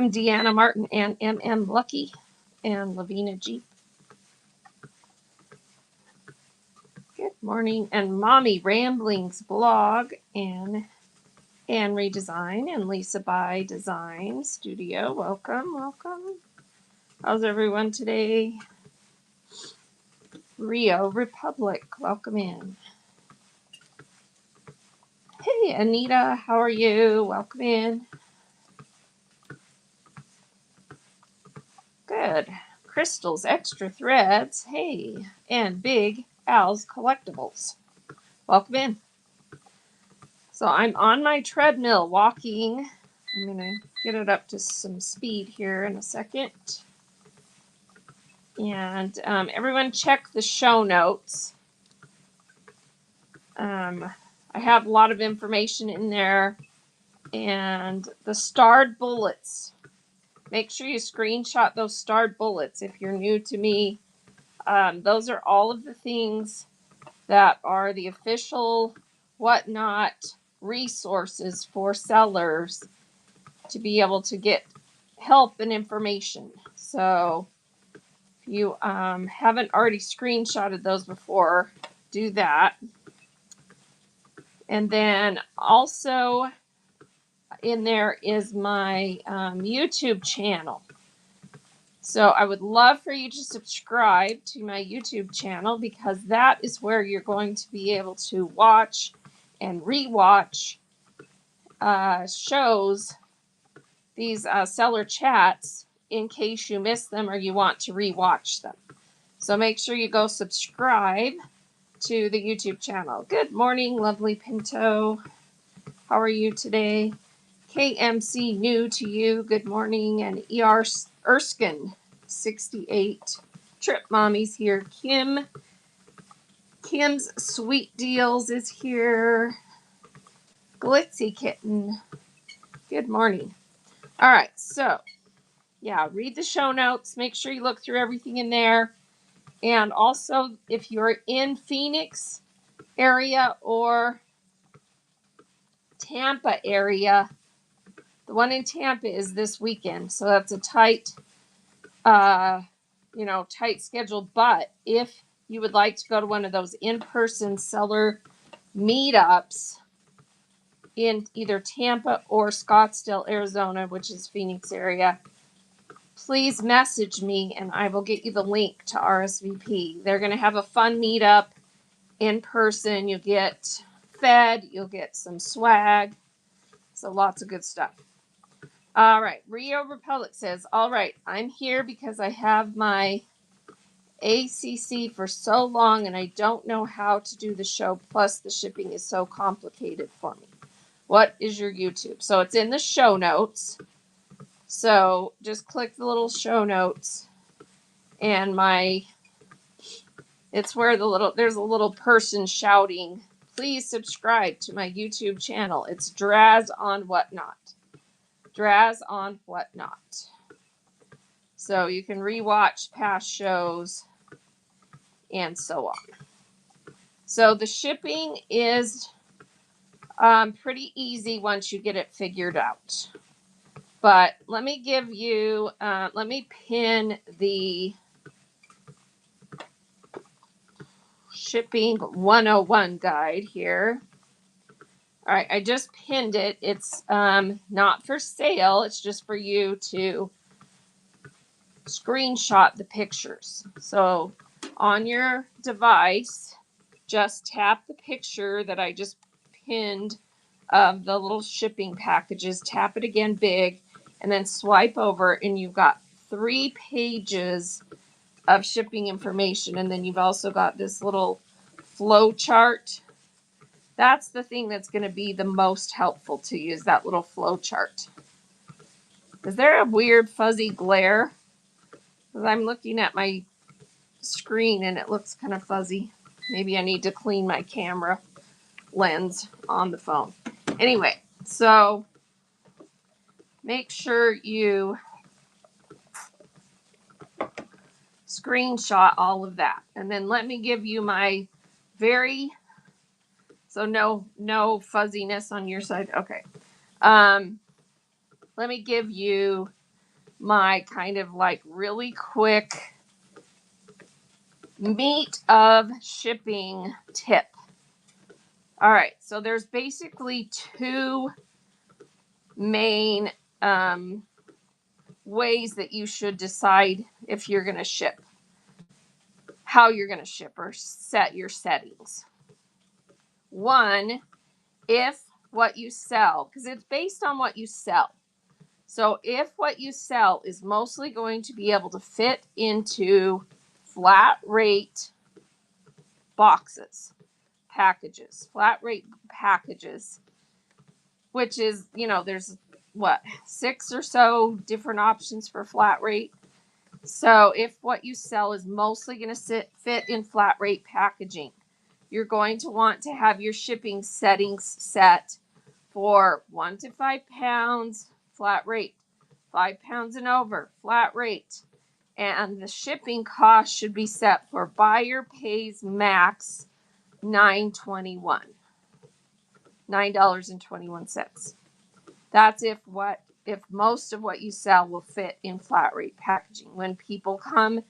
Welcome, Deanna Martin and MM Lucky and Lavina G. Good morning. And Mommy Ramblings blog and Redesign and Lisa by Design Studio. Welcome, welcome. How's everyone today? Rio Republic, welcome in. Hey, Anita, how are you? Welcome in. Good. Crystals, Extra Threads, hey, and Big Al's Collectibles. Welcome in. So I'm on my treadmill walking. I'm going to get it up to some speed here in a second. And everyone check the show notes. I have a lot of information in there. And the starred bullets. Make sure you screenshot those starred bullets if you're new to me. Those are all of the things that are the official whatnot resources for sellers to be able to get help and information. So if you haven't already screenshotted those before, do that. And then also in there is my YouTube channel. So I would love for you to subscribe to my YouTube channel because that is where you're going to be able to watch and rewatch shows, these seller chats, in case you miss them or you want to rewatch them. So make sure you go subscribe to the YouTube channel. Good morning, lovely Pinto. How are you today? KMC new to you. Good morning. And ER Erskine 68. Trip Mommy's here. Kim's Sweet Deals is here. Glitzy Kitten. Good morning. All right, so yeah, read the show notes. Make sure you look through everything in there. And also, if you're in Phoenix area or Tampa area, the one in Tampa is this weekend. So that's a tight schedule. But if you would like to go to one of those in-person seller meetups in either Tampa or Scottsdale, Arizona, which is Phoenix area, please message me and I will get you the link to RSVP. They're going to have a fun meetup in person. You'll get fed, you'll get some swag. So lots of good stuff. All right. Rio Republic says, all right, I'm here because I have my ACC for so long and I don't know how to do the show. Plus the shipping is so complicated for me. What is your YouTube? So it's in the show notes. So just click the little show notes and it's where there's a little person shouting, please subscribe to my YouTube channel. It's Draz on Whatnot. Draz on Whatnot. So you can rewatch past shows and so on. So the shipping is pretty easy once you get it figured out. But let me pin the shipping 101 guide here. All right, I just pinned it. It's not for sale. It's just for you to screenshot the pictures. So on your device, just tap the picture that I just pinned of the little shipping packages. Tap it again big and then swipe over and you've got 3 pages of shipping information. And then you've also got this little flow chart. That's the thing that's going to be the most helpful to you, is that little flow chart. Is there a weird fuzzy glare? Because I'm looking at my screen and it looks kind of fuzzy. Maybe I need to clean my camera lens on the phone. Anyway, so make sure you screenshot all of that. And then let me give you my so no fuzziness on your side. Okay. Let me give you my kind of like really quick meat of shipping tip. All right, so there's basically two main ways that you should decide if you're going to ship, how you're going to ship or set your settings. One, if what you sell, because it's based on what you sell. So if what you sell is mostly going to be able to fit into flat rate boxes, packages, flat rate packages, which is, there's what, 6 or so different options for flat rate. So if what you sell is mostly going to fit in flat rate packaging, you're going to want to have your shipping settings set for 1 to 5 pounds, flat rate, 5 pounds and over, flat rate. And the shipping cost should be set for buyer pays max $9.21. $9.21. That's if most of what you sell will fit in flat rate packaging. When people come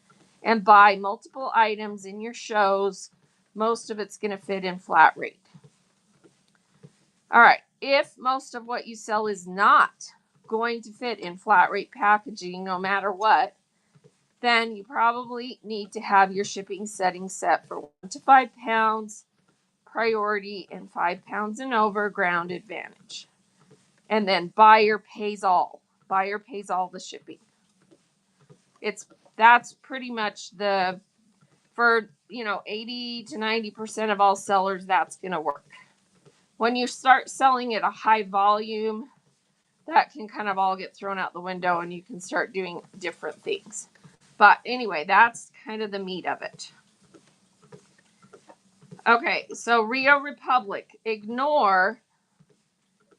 and buy multiple items in your shows, most of it's going to fit in flat rate. All right. If most of what you sell is not going to fit in flat rate packaging, no matter what, then you probably need to have your shipping settings set for 1 to 5 pounds priority and 5 pounds and over ground advantage. And then buyer pays all. Buyer pays all the shipping. That's pretty much for 80 to 90% of all sellers, that's going to work. When you start selling at a high volume, that can kind of all get thrown out the window and you can start doing different things. But anyway, that's kind of the meat of it. Okay, so Rio Republic, ignore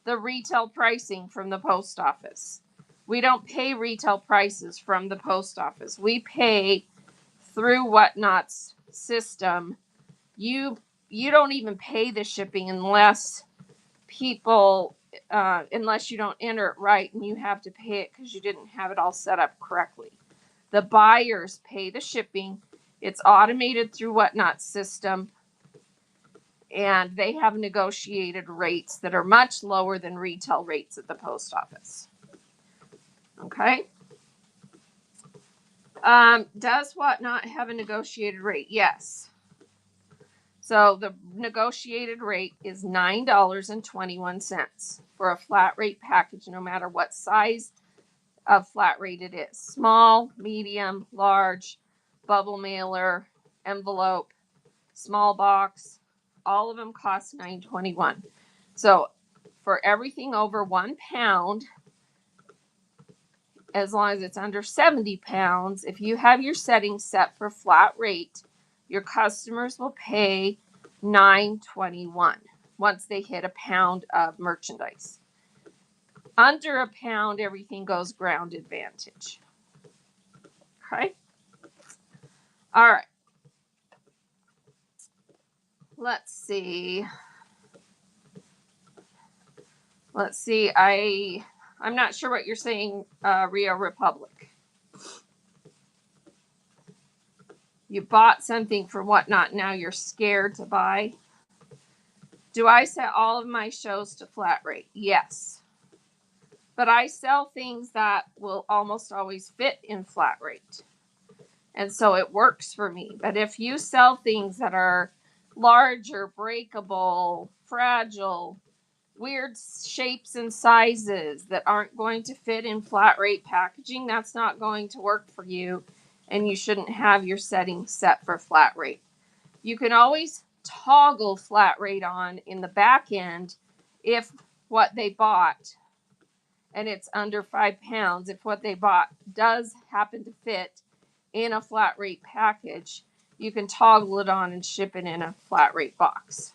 the retail pricing from the post office. We don't pay retail prices from the post office. We pay through Whatnot's system. You don't even pay the shipping unless unless you don't enter it right and you have to pay it because you didn't have it all set up correctly. The buyers pay the shipping. It's automated through Whatnot's system. And they have negotiated rates that are much lower than retail rates at the post office. Okay. Does Whatnot have a negotiated rate? Yes. So the negotiated rate is $9.21 for a flat rate package, no matter what size of flat rate it is. Small, medium, large, bubble mailer, envelope, small box, all of them cost $9.21. So for everything over 1 pound, as long as it's under 70 pounds, if you have your settings set for flat rate, your customers will pay $9.21 once they hit a pound of merchandise. Under a pound, everything goes ground advantage. Okay. All right. Let's see. I'm not sure what you're saying, Rio Republic. You bought something for Whatnot, now you're scared to buy. Do I set all of my shows to flat rate? Yes. But I sell things that will almost always fit in flat rate. And so it works for me. But if you sell things that are larger, breakable, fragile, weird shapes and sizes that aren't going to fit in flat rate packaging, that's not going to work for you. And you shouldn't have your settings set for flat rate. You can always toggle flat rate on in the back end if what they bought, and it's under 5 pounds, if what they bought does happen to fit in a flat rate package, you can toggle it on and ship it in a flat rate box.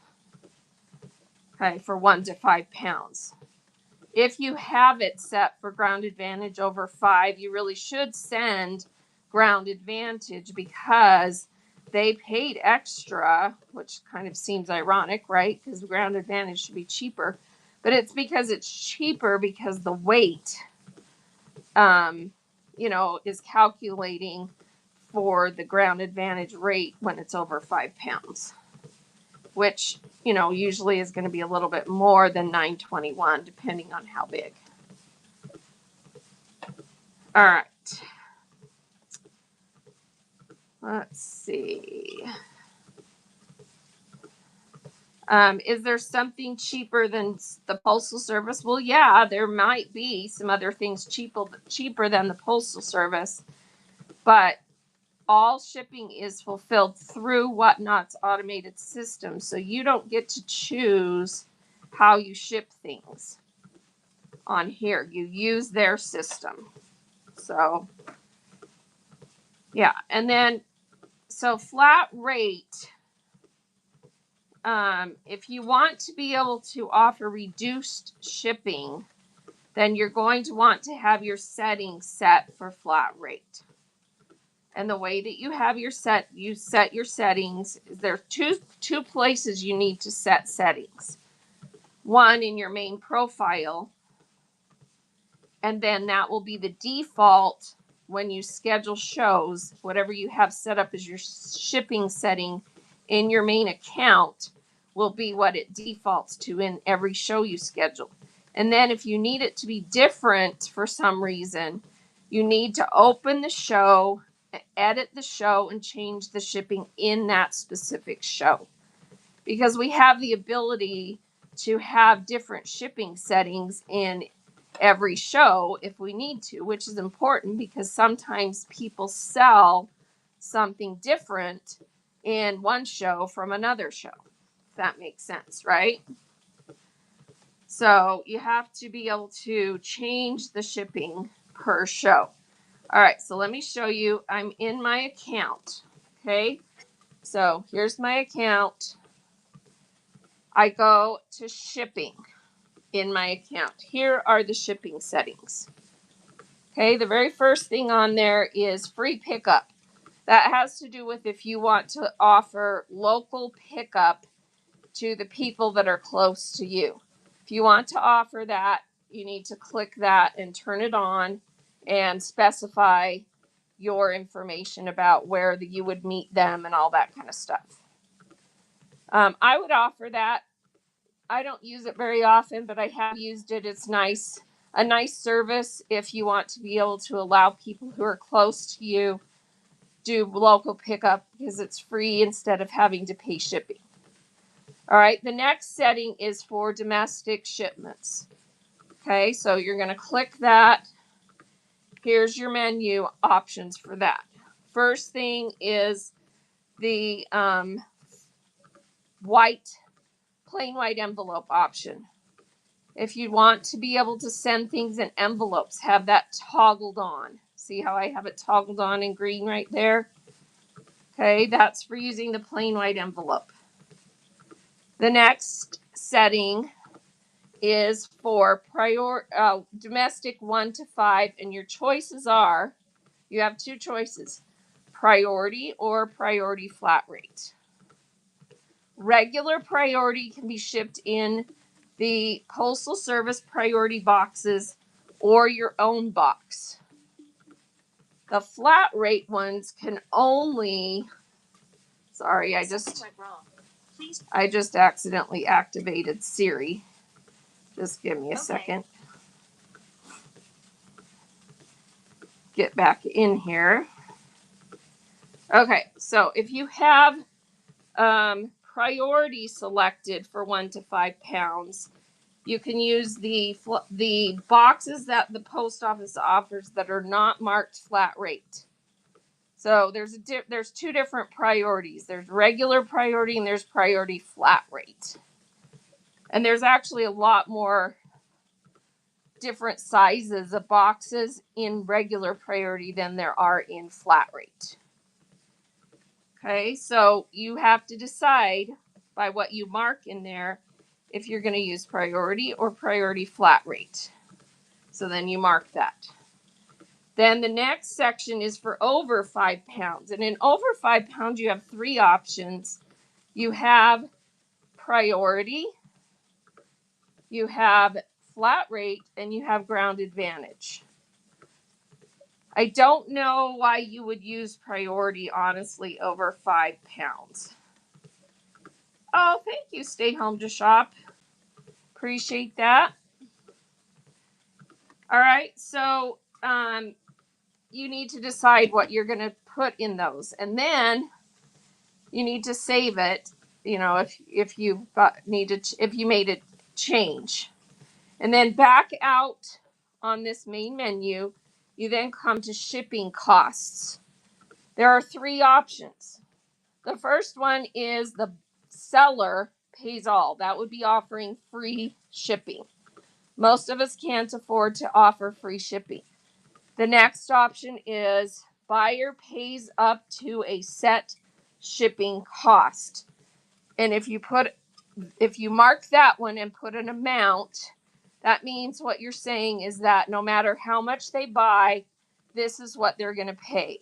Okay, for 1 to 5 pounds. If you have it set for ground advantage over 5, you really should send ground advantage because they paid extra, which kind of seems ironic, right? Because ground advantage should be cheaper. But it's because it's cheaper because the weight is calculating for the ground advantage rate when it's over 5 pounds, which, usually is going to be a little bit more than 921, depending on how big. All right. Let's see. Is there something cheaper than the Postal Service? Well, yeah, there might be some other things cheaper than the Postal Service, but all shipping is fulfilled through Whatnot's automated system, so you don't get to choose how you ship things on here. You use their system. So, yeah, and then so flat rate. If you want to be able to offer reduced shipping, then you're going to want to have your settings set for flat rate. And the way that you set your settings, there's two places you need to set settings. One in your main profile, and then that will be the default when you schedule shows. Whatever you have set up as your shipping setting in your main account will be what it defaults to in every show you schedule. And then if you need it to be different for some reason, you need to open the show, edit the show, and change the shipping in that specific show. Because we have the ability to have different shipping settings in every show if we need to, which is important because sometimes people sell something different in one show from another show. If that makes sense, right? So you have to be able to change the shipping per show. All right, so let me show you. I'm in my account. Okay, so here's my account. I go to shipping in my account. Here are the shipping settings. Okay, the very first thing on there is free pickup. That has to do with if you want to offer local pickup to the people that are close to you. If you want to offer that, you need to click that and turn it on and specify your information about where you would meet them and all that kind of stuff. I would offer that. I don't use it very often, but I have used it. It's nice, a nice service if you want to be able to allow people who are close to you do local pickup because it's free instead of having to pay shipping. All right, the next setting is for domestic shipments. Okay, so you're going to click that. Here's your menu options for that. First thing is the plain white envelope option. If you want to be able to send things in envelopes, have that toggled on. See how I have it toggled on in green right there? Okay, that's for using the plain white envelope. The next setting is for domestic 1 to 5, and your choices are, you have two choices, priority or priority flat rate. Regular priority can be shipped in the Postal Service priority boxes or your own box. The flat rate ones can only, sorry, I just accidentally activated Siri. Just give me a second. Get back in here. Okay, so if you have priority selected for 1 to 5 pounds, you can use the boxes that the post office offers that are not marked flat rate. So there's two different priorities. There's regular priority and there's priority flat rate. And there's actually a lot more different sizes of boxes in regular priority than there are in flat rate. Okay, so you have to decide by what you mark in there if you're going to use priority or priority flat rate. So then you mark that. Then the next section is for over 5 pounds. And in over 5 pounds, you have three options. You have priority, you have flat rate, and you have ground advantage. I don't know why you would use priority, honestly, over 5 pounds. Oh, thank you, Stay Home to Shop. Appreciate that. All right, so you need to decide what you're going to put in those, and then you need to save it. You know, if you if you made a change, and then back out on this main menu, you then come to shipping costs. There are 3 options. The first one is the seller pays all. That would be offering free shipping. Most of us can't afford to offer free shipping. The next option is buyer pays up to a set shipping cost. And if you mark that one and put an amount, that means what you're saying is that no matter how much they buy, this is what they're going to pay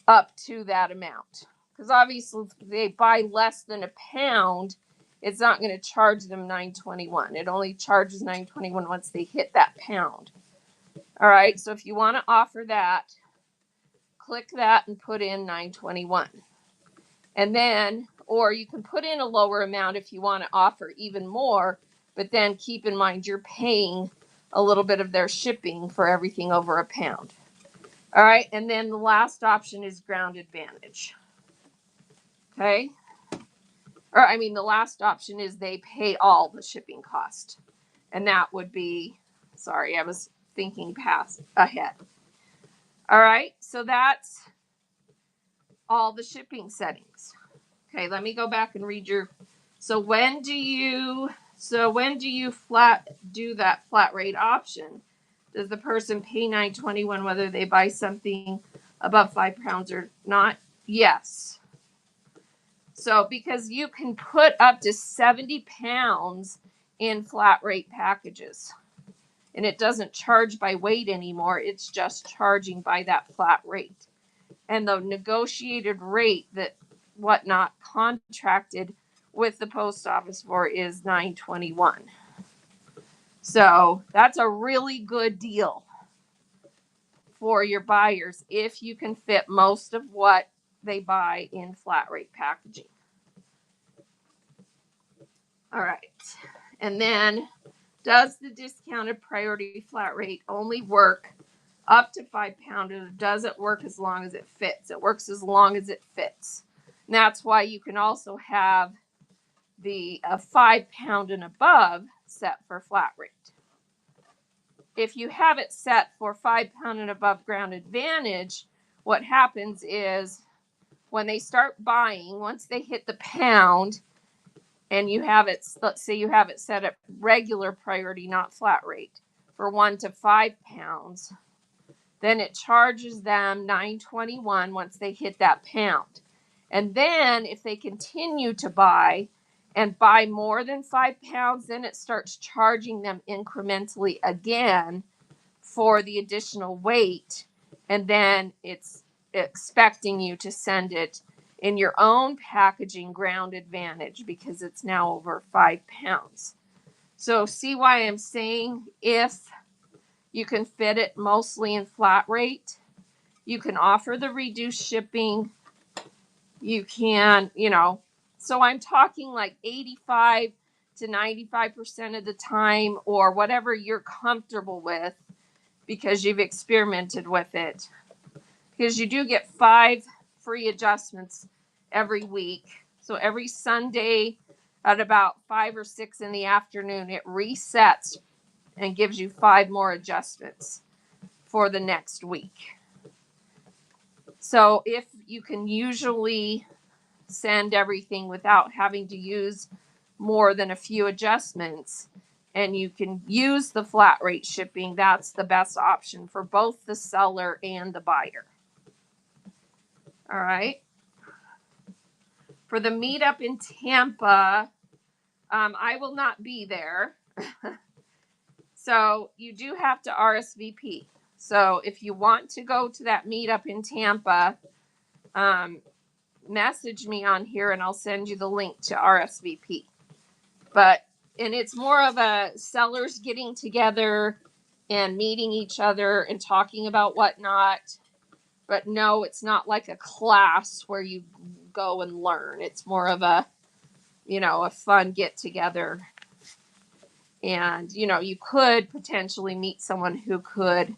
up to that amount. Because obviously, if they buy less than a pound, it's not going to charge them $9.21. It only charges $9.21 once they hit that pound. All right, so if you want to offer that, click that and put in $9.21. And then, or you can put in a lower amount if you want to offer even more, but then keep in mind you're paying a little bit of their shipping for everything over a pound. All right, and then the last option is Ground Advantage. Okay, or I mean, the last option is they pay all the shipping cost, and that would be, sorry, I was thinking past ahead. All right, so that's all the shipping settings. Okay, let me go back and read your. So when do you do that flat rate option? Does the person pay $9.21 whether they buy something above 5 pounds or not? Yes. So because you can put up to 70 pounds in flat rate packages, and it doesn't charge by weight anymore. It's just charging by that flat rate. And the negotiated rate that Whatnot contracted with the post office for is $9.21. So that's a really good deal for your buyers if you can fit most of what they buy in flat rate packaging. All right. And then, does the discounted priority flat rate only work up to 5 pounds? It doesn't work as long as it fits. It works as long as it fits. And that's why you can also have the 5 pound and above set for flat rate. If you have it set for 5 pound and above Ground Advantage, what happens is when they start buying, once they hit the pound, and you have it, let's say you have it set at regular priority, not flat rate, for 1 to 5 pounds, then it charges them $9.21 once they hit that pound. And then if they continue to buy and buy more than 5 pounds, then it starts charging them incrementally again for the additional weight. And then it's expecting you to send it in your own packaging Ground Advantage because it's now over 5 pounds. So see why I'm saying if you can fit it mostly in flat rate, you can offer the reduced shipping. You can, so I'm talking like 85 to 95% of the time, or whatever you're comfortable with because you've experimented with it. Because you do get 5 free adjustments every week. So every Sunday at about 5 or 6 in the afternoon, it resets and gives you 5 more adjustments for the next week. So if you can usually send everything without having to use more than a few adjustments, and you can use the flat rate shipping, that's the best option for both the seller and the buyer. All right. For the meetup in Tampa, I will not be there. So you do have to RSVP. So if you want to go to that meetup in Tampa, message me on here and I'll send you the link to RSVP. And it's more of a sellers getting together and meeting each other and talking about whatnot. But no, it's not like a class where you go and learn. It's more of a, a fun get together. And, you could potentially meet someone who could,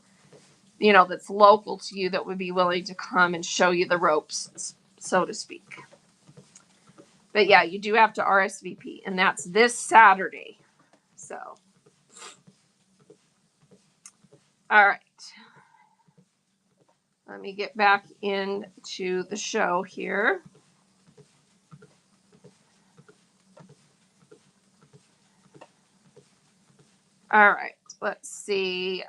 that's local to you that would be willing to come and show you the ropes, so to speak. But yeah, you do have to RSVP, and that's this Saturday. So, all right. Let me get back into the show here. All right, let's see.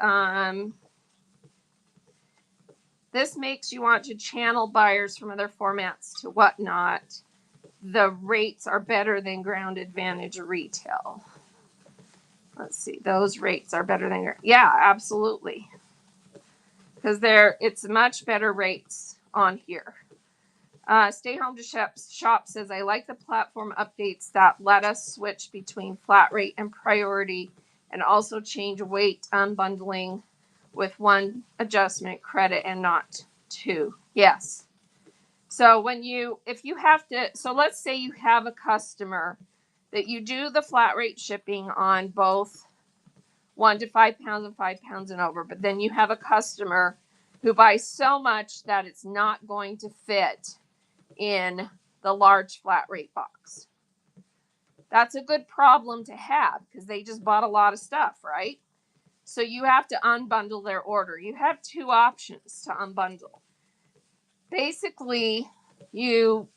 This makes you want to channel buyers from other formats to whatnot. The rates are better than Ground Advantage retail. Let's see. Those rates are better than yeah, absolutely. Because it's much better rates on here. Stay Home to Shop says, I like the platform updates that let us switch between flat rate and priority and also change weight unbundling with one adjustment credit and not two. Yes. So let's say you have a customer that you do the flat rate shipping on both 1 to 5 pounds and 5 pounds and over, but then you have a customer who buys so much that it's not going to fit in the large flat rate box. That's a good problem to have because they just bought a lot of stuff, right? So you have to unbundle their order. You have two options to unbundle. Basically, you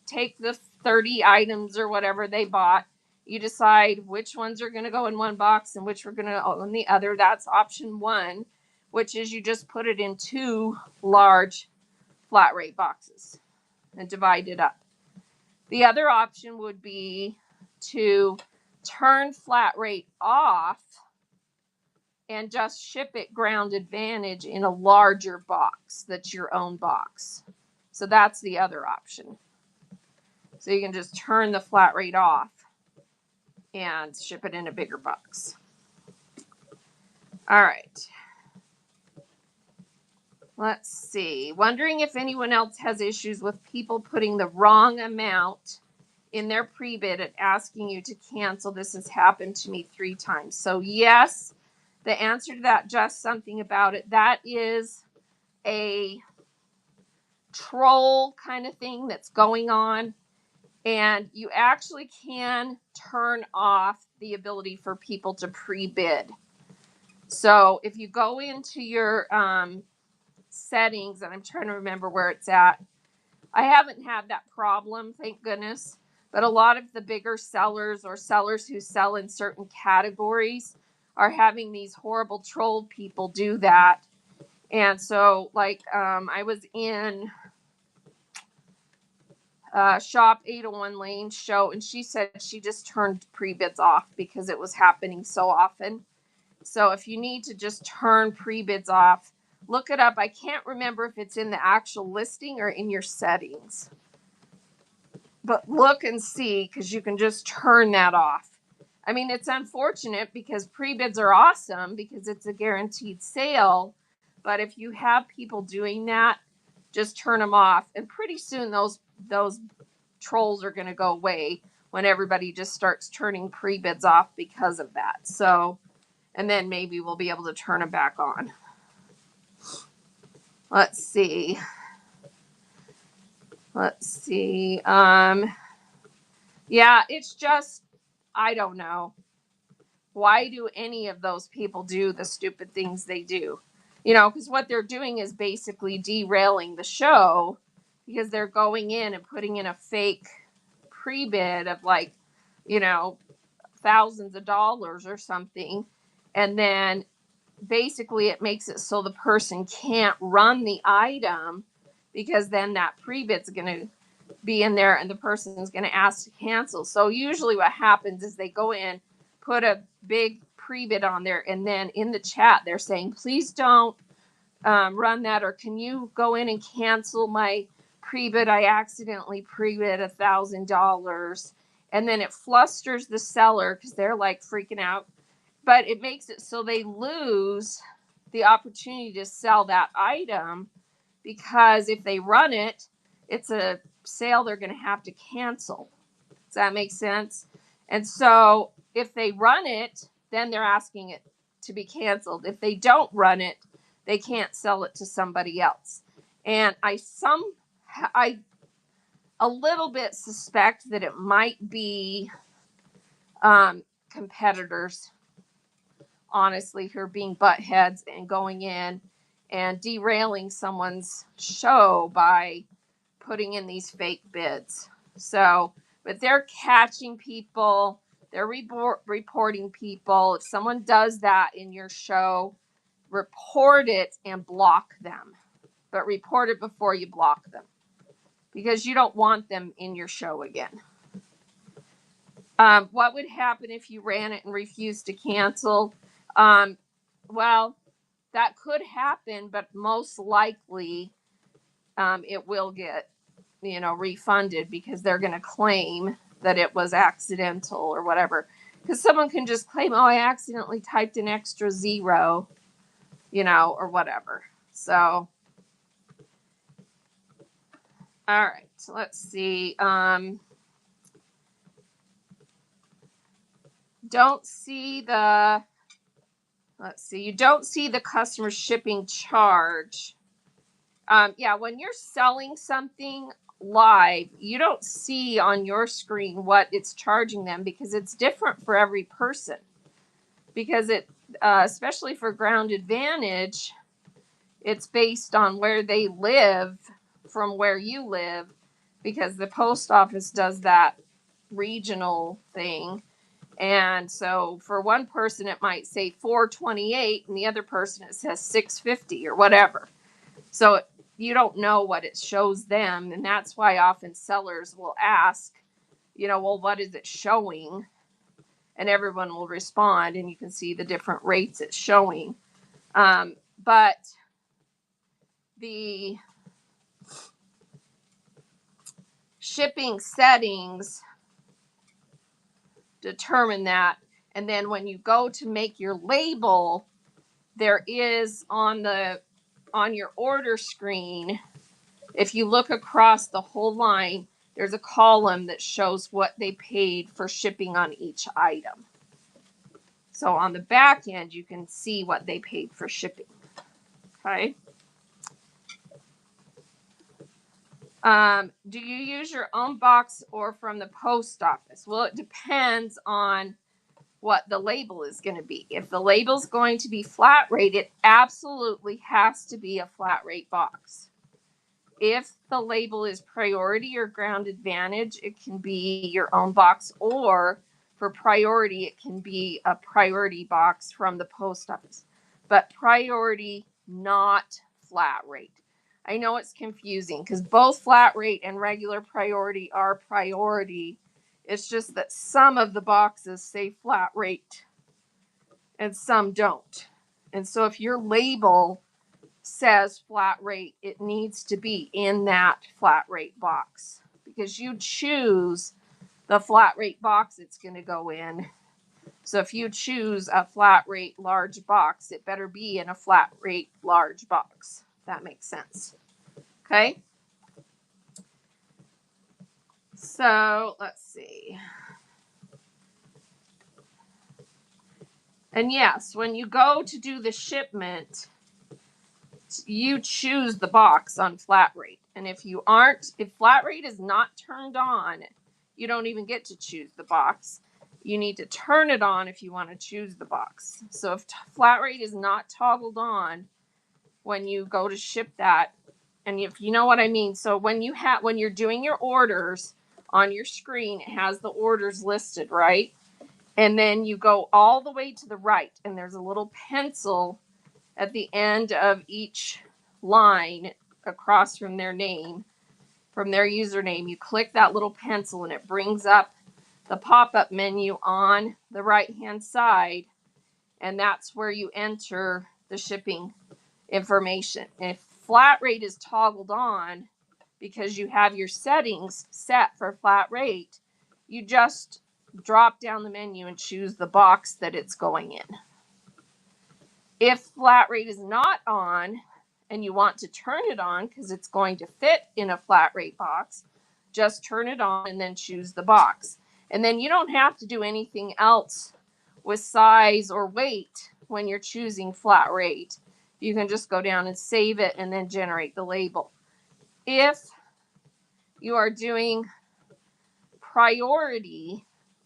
take the 30 items or whatever they bought. You decide which ones are going to go in one box and which are going to go in the other. That's option one, which is you just put it in two large flat rate boxes and divide it up. The other option would be to turn flat rate off and just ship it Ground Advantage in a larger box that's your own box. So that's the other option. So you can just turn the flat rate off and ship it in a bigger box. All right. Let's see. Wondering if anyone else has issues with people putting the wrong amount in their pre-bid and asking you to cancel. This has happened to me 3 times. So yes, the answer to that, just something about it. That is a troll kind of thing that's going on. And you actually can turn off the ability for people to pre-bid. So if you go into your settings, and I'm trying to remember where it's at. I haven't had that problem, thank goodness. But a lot of the bigger sellers or sellers who sell in certain categories are having these horrible troll people do that. And so, I was in Shop 801 Lane show, and she said she just turned pre-bids off because it was happening so often. So if you need to just turn pre-bids off, look it up. I can't remember if it's in the actual listing or in your settings. But look and see, because you can just turn that off. I mean, it's unfortunate because pre-bids are awesome because it's a guaranteed sale. But if you have people doing that, just turn them off. And pretty soon those trolls are going to go away when everybody just starts turning pre-bids off because of that. So, and then maybe we'll be able to turn them back on. Let's see. Yeah, it's just, I don't know. Why do any of those people do the stupid things they do? Because what they're doing is basically derailing the show because they're going in and putting in a fake pre-bid of thousands of dollars or something. And then basically it makes it so the person can't run the item because then that pre-bid's going to be in there and the person is going to ask to cancel. So usually what happens is they go in, put a big pre-bid on there, and then in the chat they're saying, please don't run that, or can you go in and cancel my pre-bid? I accidentally pre-bid $1,000. And then it flusters the seller because they're like freaking out. but it makes it so they lose the opportunity to sell that item, because if they run it, it's a sale they're going to have to cancel. Does that make sense? And so if they run it, then they're asking it to be canceled. If they don't run it, they can't sell it to somebody else. And I a little bit suspect that it might be competitors, honestly, who are being butt heads and going in and derailing someone's show by putting in these fake bids. So, but they're catching people, they're reporting people. If someone does that in your show, report it and block them. But report it before you block them, because you don't want them in your show again. What would happen if you ran it and refused to cancel? Well, that could happen, but most likely it will get, refunded, because they're going to claim that it was accidental or whatever. Because someone can just claim, oh, I accidentally typed an extra zero, or whatever. So, all right, so let's see. You don't see the customer shipping charge. When you're selling something live, you don't see on your screen what it's charging them, because it's different for every person. Because it, especially for Ground Advantage, it's based on where they live from where you live, because the post office does that regional thing. And so for one person, it might say 428, and the other person, it says 650 or whatever. So you don't know what it shows them. And that's why often sellers will ask, well, what is it showing? And everyone will respond, and you can see the different rates it's showing. But the shipping settings determine that. And then when you go to make your label, there is on your order screen, if you look across the whole line, there's a column that shows what they paid for shipping on each item. So on the back end, you can see what they paid for shipping. Okay. Do you use your own box or from the post office? Well, it depends on what the label is going to be. If the label is going to be flat rate, it absolutely has to be a flat rate box. If the label is priority or Ground Advantage, it can be your own box, or for priority, it can be a priority box from the post office. But priority, not flat rate. I know it's confusing, because both flat rate and regular priority are priority. It's just that some of the boxes say flat rate and some don't. And so if your label says flat rate, it needs to be in that flat rate box, because you choose the flat rate box it's going to go in. So if you choose a flat rate large box, it better be in a flat rate large box. That makes sense. Okay. So let's see. And yes, when you go to do the shipment, you choose the box on flat rate. And if flat rate is not turned on, you don't even get to choose the box. You need to turn it on if you want to choose the box. So if flat rate is not toggled on when you go to ship that, and if you know what I mean, so when you're doing your orders on your screen, it has the orders listed, right? And then you go all the way to the right, and there's a little pencil at the end of each line across from their name, from their username. You click that little pencil, and it brings up the pop-up menu on the right-hand side, and that's where you enter the shipping information. And if flat rate is toggled on because you have your settings set for flat rate, you just drop down the menu and choose the box that it's going in. If flat rate is not on and you want to turn it on because it's going to fit in a flat rate box, just turn it on and then choose the box. And then you don't have to do anything else with size or weight when you're choosing flat rate. You can just go down and save it and then generate the label. If you are doing priority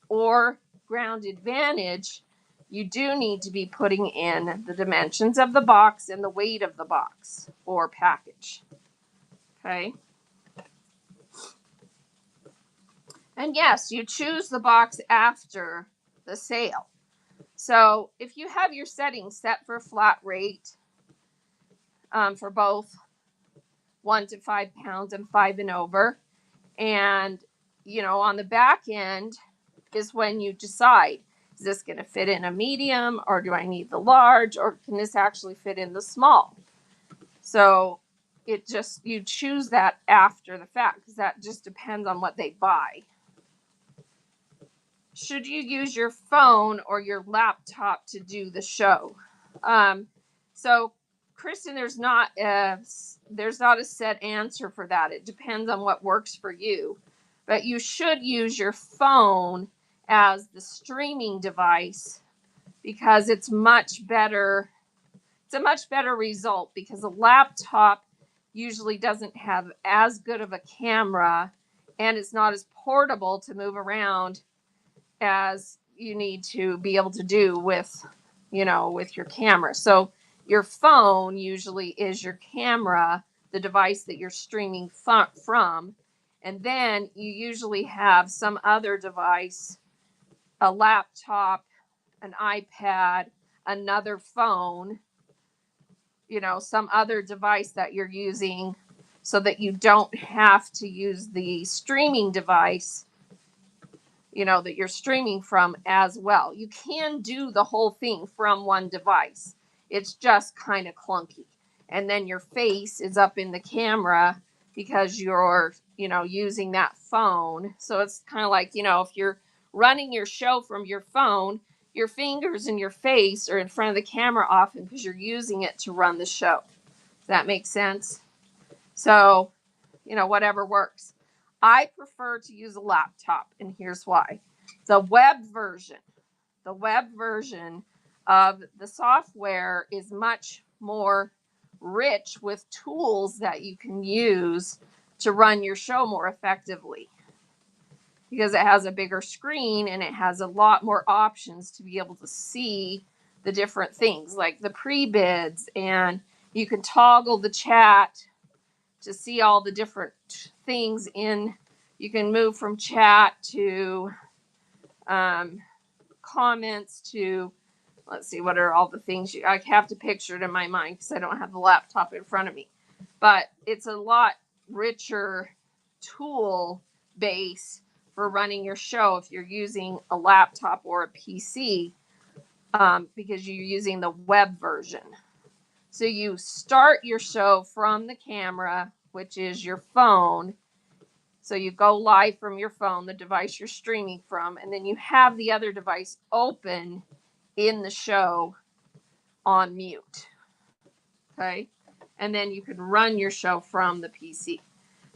or ground advantage, you do need to be putting in the dimensions of the box and the weight of the box or package. Okay. And yes, you choose the box after the sale. So if you have your settings set for flat rate for both 1 to 5 pounds and 5 and over, and on the back end is when you decide, is this going to fit in a medium, or do I need the large, or can this actually fit in the small? So you choose that after the fact, because that just depends on what they buy. Should you use your phone or your laptop to do the show? So Kristen, there's not a set answer for that. It depends on what works for you, but you should use your phone as the streaming device because it's much better. It's a much better result because a laptop usually doesn't have as good of a camera and it's not as portable to move around as you need to be able to do with your camera. So your phone usually is your camera, the device that you're streaming from, and then you usually have some other device, a laptop, an iPad, another phone, some other device that you're using so that you don't have to use the streaming device that you're streaming from as well. You can do the whole thing from one device. It's just kind of clunky. And then your face is up in the camera because you're, using that phone. So it's kind of like, if you're running your show from your phone, your fingers and your face are in front of the camera often because you're using it to run the show. Does that make sense? So, whatever works. I prefer to use a laptop, and here's why. The web version of the software is much more rich with tools that you can use to run your show more effectively because it has a bigger screen and it has a lot more options to be able to see the different things like the pre-bids, and you can toggle the chat to see all the different things you can move from chat to comments to, let's see, what are all the things I have to picture it in my mind because I don't have the laptop in front of me. But it's a lot richer tool base for running your show if you're using a laptop or a PC because you're using the web version. So you start your show from the camera, which is your phone. So you go live from your phone, the device you're streaming from, and then you have the other device open in the show on mute. Okay? And then you can run your show from the PC.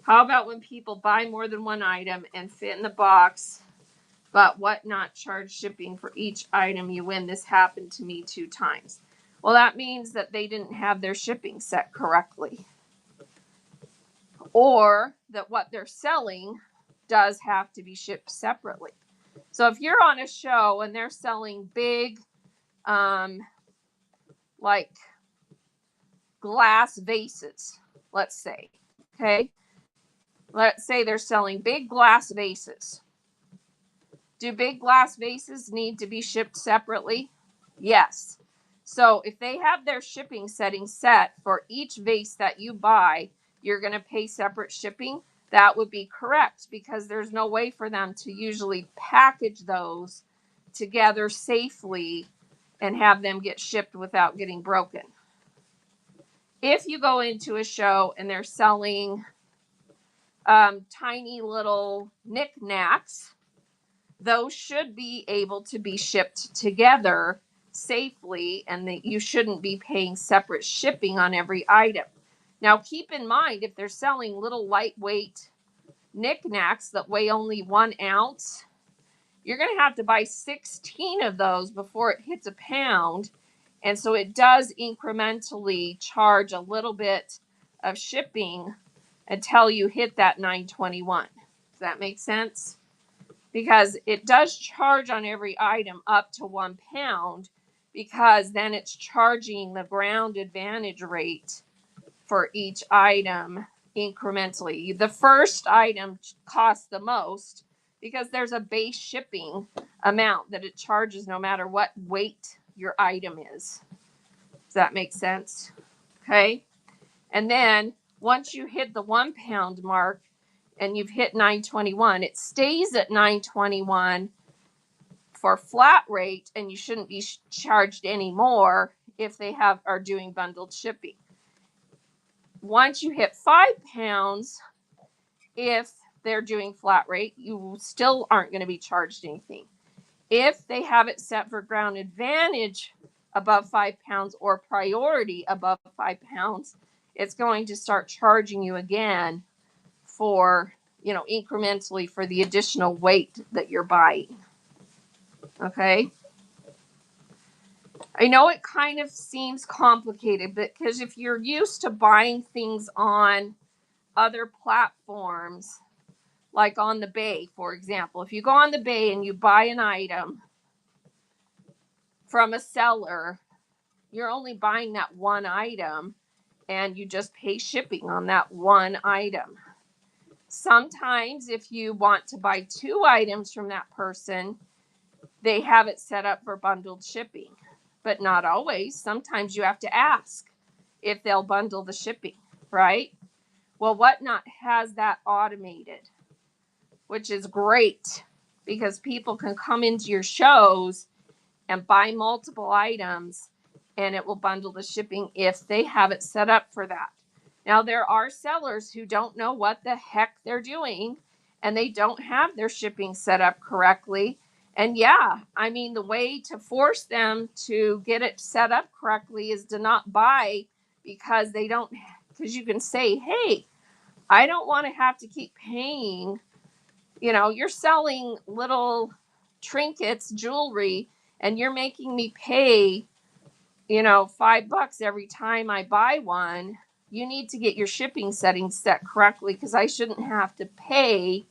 How about when people buy more than one item and fit in the box, but what not charge shipping for each item you win? This happened to me 2 times. Well, that means that they didn't have their shipping set correctly. Or that what they're selling does have to be shipped separately. So if you're on a show and they're selling big, like glass vases, let's say, okay? Let's say they're selling big glass vases. Do big glass vases need to be shipped separately? Yes. So if they have their shipping settings set for each vase that you buy, you're going to pay separate shipping. That would be correct because there's no way for them to usually package those together safely and have them get shipped without getting broken. If you go into a show and they're selling tiny little knickknacks, those should be able to be shipped together safely, and that you shouldn't be paying separate shipping on every item. Now, keep in mind, if they're selling little lightweight knickknacks that weigh only 1 ounce, you're going to have to buy 16 of those before it hits a pound. And so it does incrementally charge a little bit of shipping until you hit that 921. Does that make sense? Because it does charge on every item up to 1 pound, because then it's charging the ground advantage rate for each item incrementally. The first item costs the most because there's a base shipping amount that it charges no matter what weight your item is. Does that make sense? Okay. And then once you hit the 1 pound mark and you've hit 921, it stays at 921 for flat rate, and you shouldn't be charged any more if they are doing bundled shipping. Once you hit 5 pounds, if they're doing flat rate, you still aren't going to be charged anything. If they have it set for ground advantage above 5 pounds or priority above 5 pounds, it's going to start charging you again for, incrementally for the additional weight that you're buying. Okay. I know it kind of seems complicated, because if you're used to buying things on other platforms, like on the Bay, for example, if you go on the Bay and you buy an item from a seller, you're only buying that one item and you just pay shipping on that one item. Sometimes if you want to buy 2 items from that person, they have it set up for bundled shipping, but not always. Sometimes you have to ask if they'll bundle the shipping, right? Well, Whatnot has that automated, which is great, because people can come into your shows and buy multiple items and it will bundle the shipping if they have it set up for that. Now, there are sellers who don't know what the heck they're doing and they don't have their shipping set up correctly. And yeah, I mean, the way to force them to get it set up correctly is to not buy, because you can say, hey, I don't want to have to keep paying. You're selling little trinkets, jewelry, and you're making me pay, $5 every time I buy one. You need to get your shipping settings set correctly, because I shouldn't have to pay,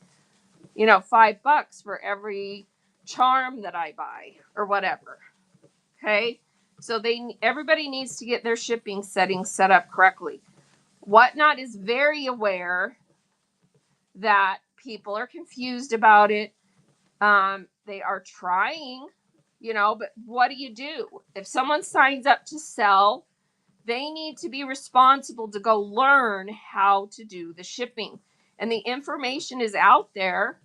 $5 for every charm that I buy or whatever. Okay. So everybody needs to get their shipping settings set up correctly. Whatnot is very aware that people are confused about it. They are trying, but what do? If someone signs up to sell, they need to be responsible to go learn how to do the shipping. And the information is out there.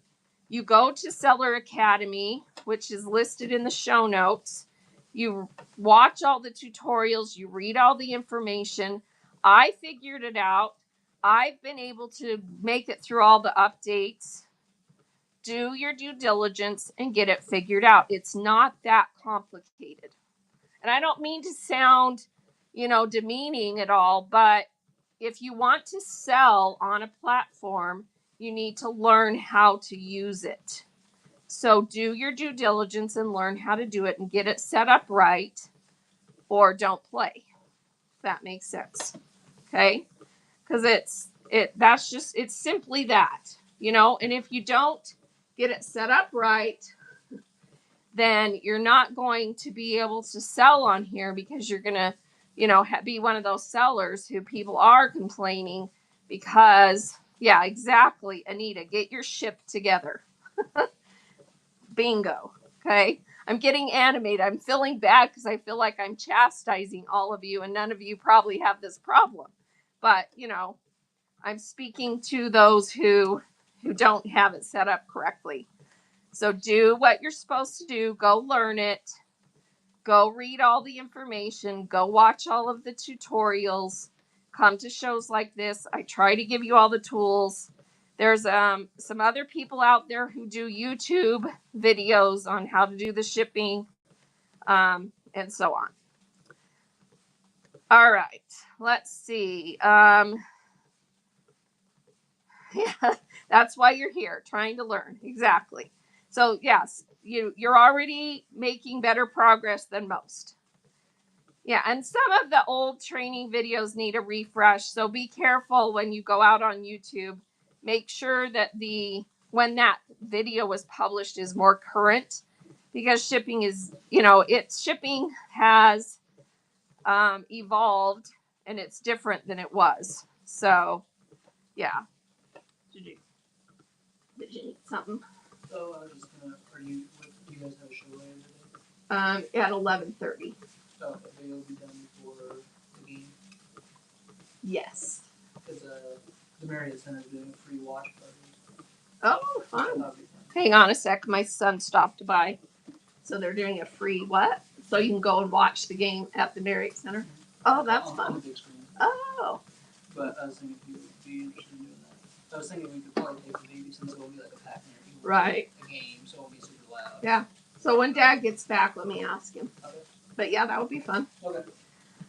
You go to Seller Academy, which is listed in the show notes. You watch all the tutorials, you read all the information. I figured it out. I've been able to make it through all the updates. Do your due diligence and get it figured out. It's not that complicated. And I don't mean to sound, demeaning at all, but if you want to sell on a platform, you need to learn how to use it. So do your due diligence and learn how to do it and get it set up right, or don't play. If that makes sense. Okay? Because it's simply that, and if you don't get it set up right, then you're not going to be able to sell on here, because you're going to, be one of those sellers who people are complaining because, yeah, exactly, Anita, get your ship together. Bingo. Okay. I'm getting animated. I'm feeling bad because I feel like I'm chastising all of you, and none of you probably have this problem. But, I'm speaking to those who don't have it set up correctly. So do what you're supposed to do. Go learn it. Go read all the information. Go watch all of the tutorials. Come to shows like this. I try to give you all the tools. There's some other people out there who do YouTube videos on how to do the shipping, and so on. All right, let's see. Yeah, that's why you're here, trying to learn. Exactly. So yes, you're already making better progress than most. Yeah, and some of the old training videos need a refresh, so be careful when you go out on YouTube. Make sure that when that video was published is more current, because shipping is, shipping has evolved, and it's different than it was. So, yeah. Did you need something? Oh, I was just gonna. Do you guys have a show later today? At 11:30. Oh, okay, but it'll be done before the game. Yes. Because the Marriott Center is doing a free watch party. Oh, fun. So that'll be fun. Hang on a sec. My son stopped by. So they're doing a free what? So you can go and watch the game at the Marriott Center. Oh, that's fun. On the big screen. Oh. But I was thinking if you would be interested in doing that. I was thinking we could probably take the baby since it'll be like a pack near you. Right. A game, so it'll be super loud. Yeah. So when Dad gets back, let me ask him. Okay. But yeah, that would be fun. Okay.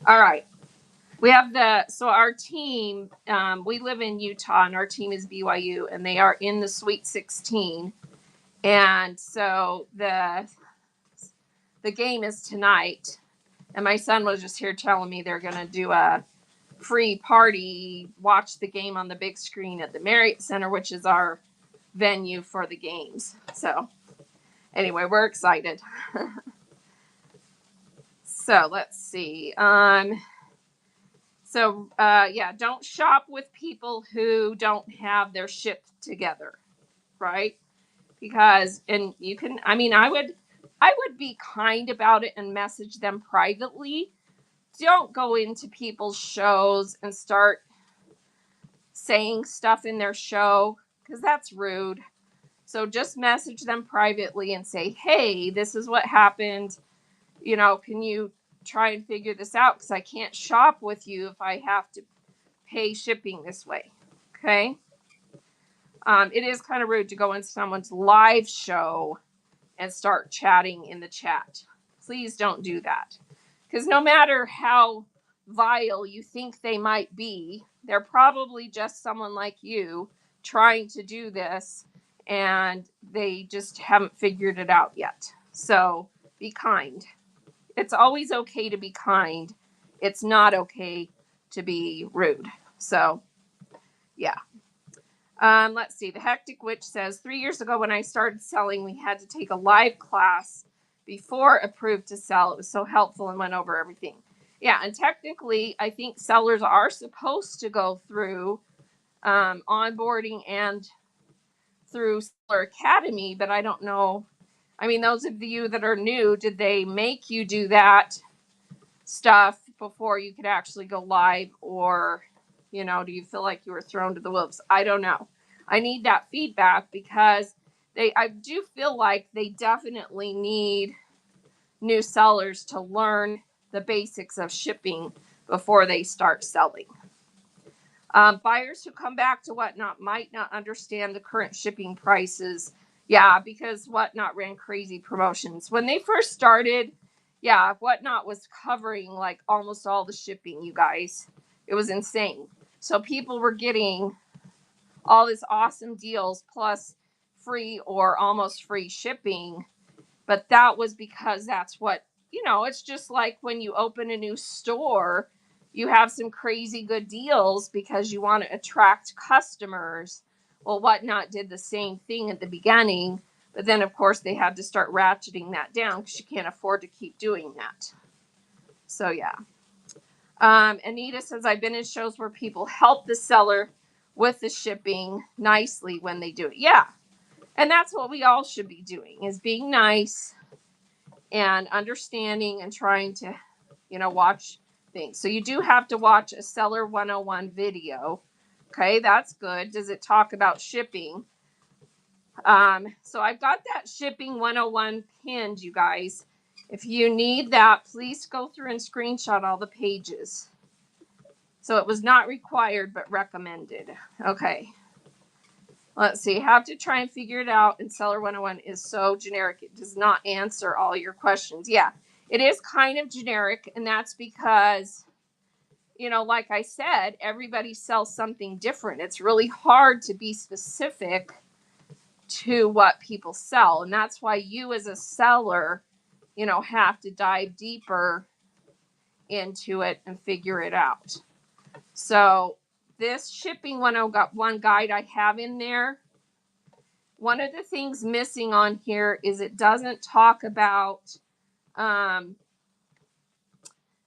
All right. We have our team, we live in Utah, and our team is BYU, and they are in the Sweet 16. And so the game is tonight. And my son was just here telling me they're going to do a free party, watch the game on the big screen at the Marriott Center, which is our venue for the games. So anyway, we're excited. So let's see. Don't shop with people who don't have their ship together, right? Because, and you can, I would be kind about it and message them privately. Don't go into people's shows and start saying stuff in their show, because that's rude. So just message them privately and say, hey, this is what happened. Can you try and figure this out? Because I can't shop with you if I have to pay shipping this way. Okay. It is kind of rude to go into someone's live show and start chatting in the chat. Please don't do that. Because no matter how vile you think they might be, they're probably just someone like you trying to do this, and they just haven't figured it out yet. So be kind. It's always okay to be kind. It's not okay to be rude. So, yeah. Let's see. The Hectic Witch says 3 years ago when I started selling, we had to take a live class before approved to sell. It was so helpful and went over everything. Yeah, and technically, I think sellers are supposed to go through onboarding and through Seller Academy, but I don't know. Those of you that are new, did they make you do that stuff before you could actually go live, or do you feel like you were thrown to the wolves? I don't know. I need that feedback, because I do feel like they definitely need new sellers to learn the basics of shipping before they start selling. Buyers who come back to Whatnot might not understand the current shipping prices. Yeah, because Whatnot ran crazy promotions. When they first started, yeah, Whatnot was covering like almost all the shipping, you guys. It was insane. So people were getting all these awesome deals plus free or almost free shipping. But that was because that's what, it's just like when you open a new store, you have some crazy good deals because you want to attract customers. Well, Whatnot did the same thing at the beginning, but then of course they had to start ratcheting that down because you can't afford to keep doing that. So yeah. Anita says, I've been in shows where people help the seller with the shipping nicely when they do it. Yeah. And that's what we all should be doing, is being nice and understanding and trying to, watch things. So you do have to watch a Seller 101 video. Okay, that's good. Does it talk about shipping? So I've got that shipping 101 pinned, you guys. If you need that, please go through and screenshot all the pages. So it was not required, but recommended. Okay. Let's see. Have to try and figure it out. And Seller 101 is so generic. It does not answer all your questions. Yeah, it is kind of generic. And that's because, like I said, everybody sells something different. It's really hard to be specific to what people sell. And that's why you as a seller, have to dive deeper into it and figure it out. So this shipping 101 guide I have in there, one of the things missing on here is it doesn't talk about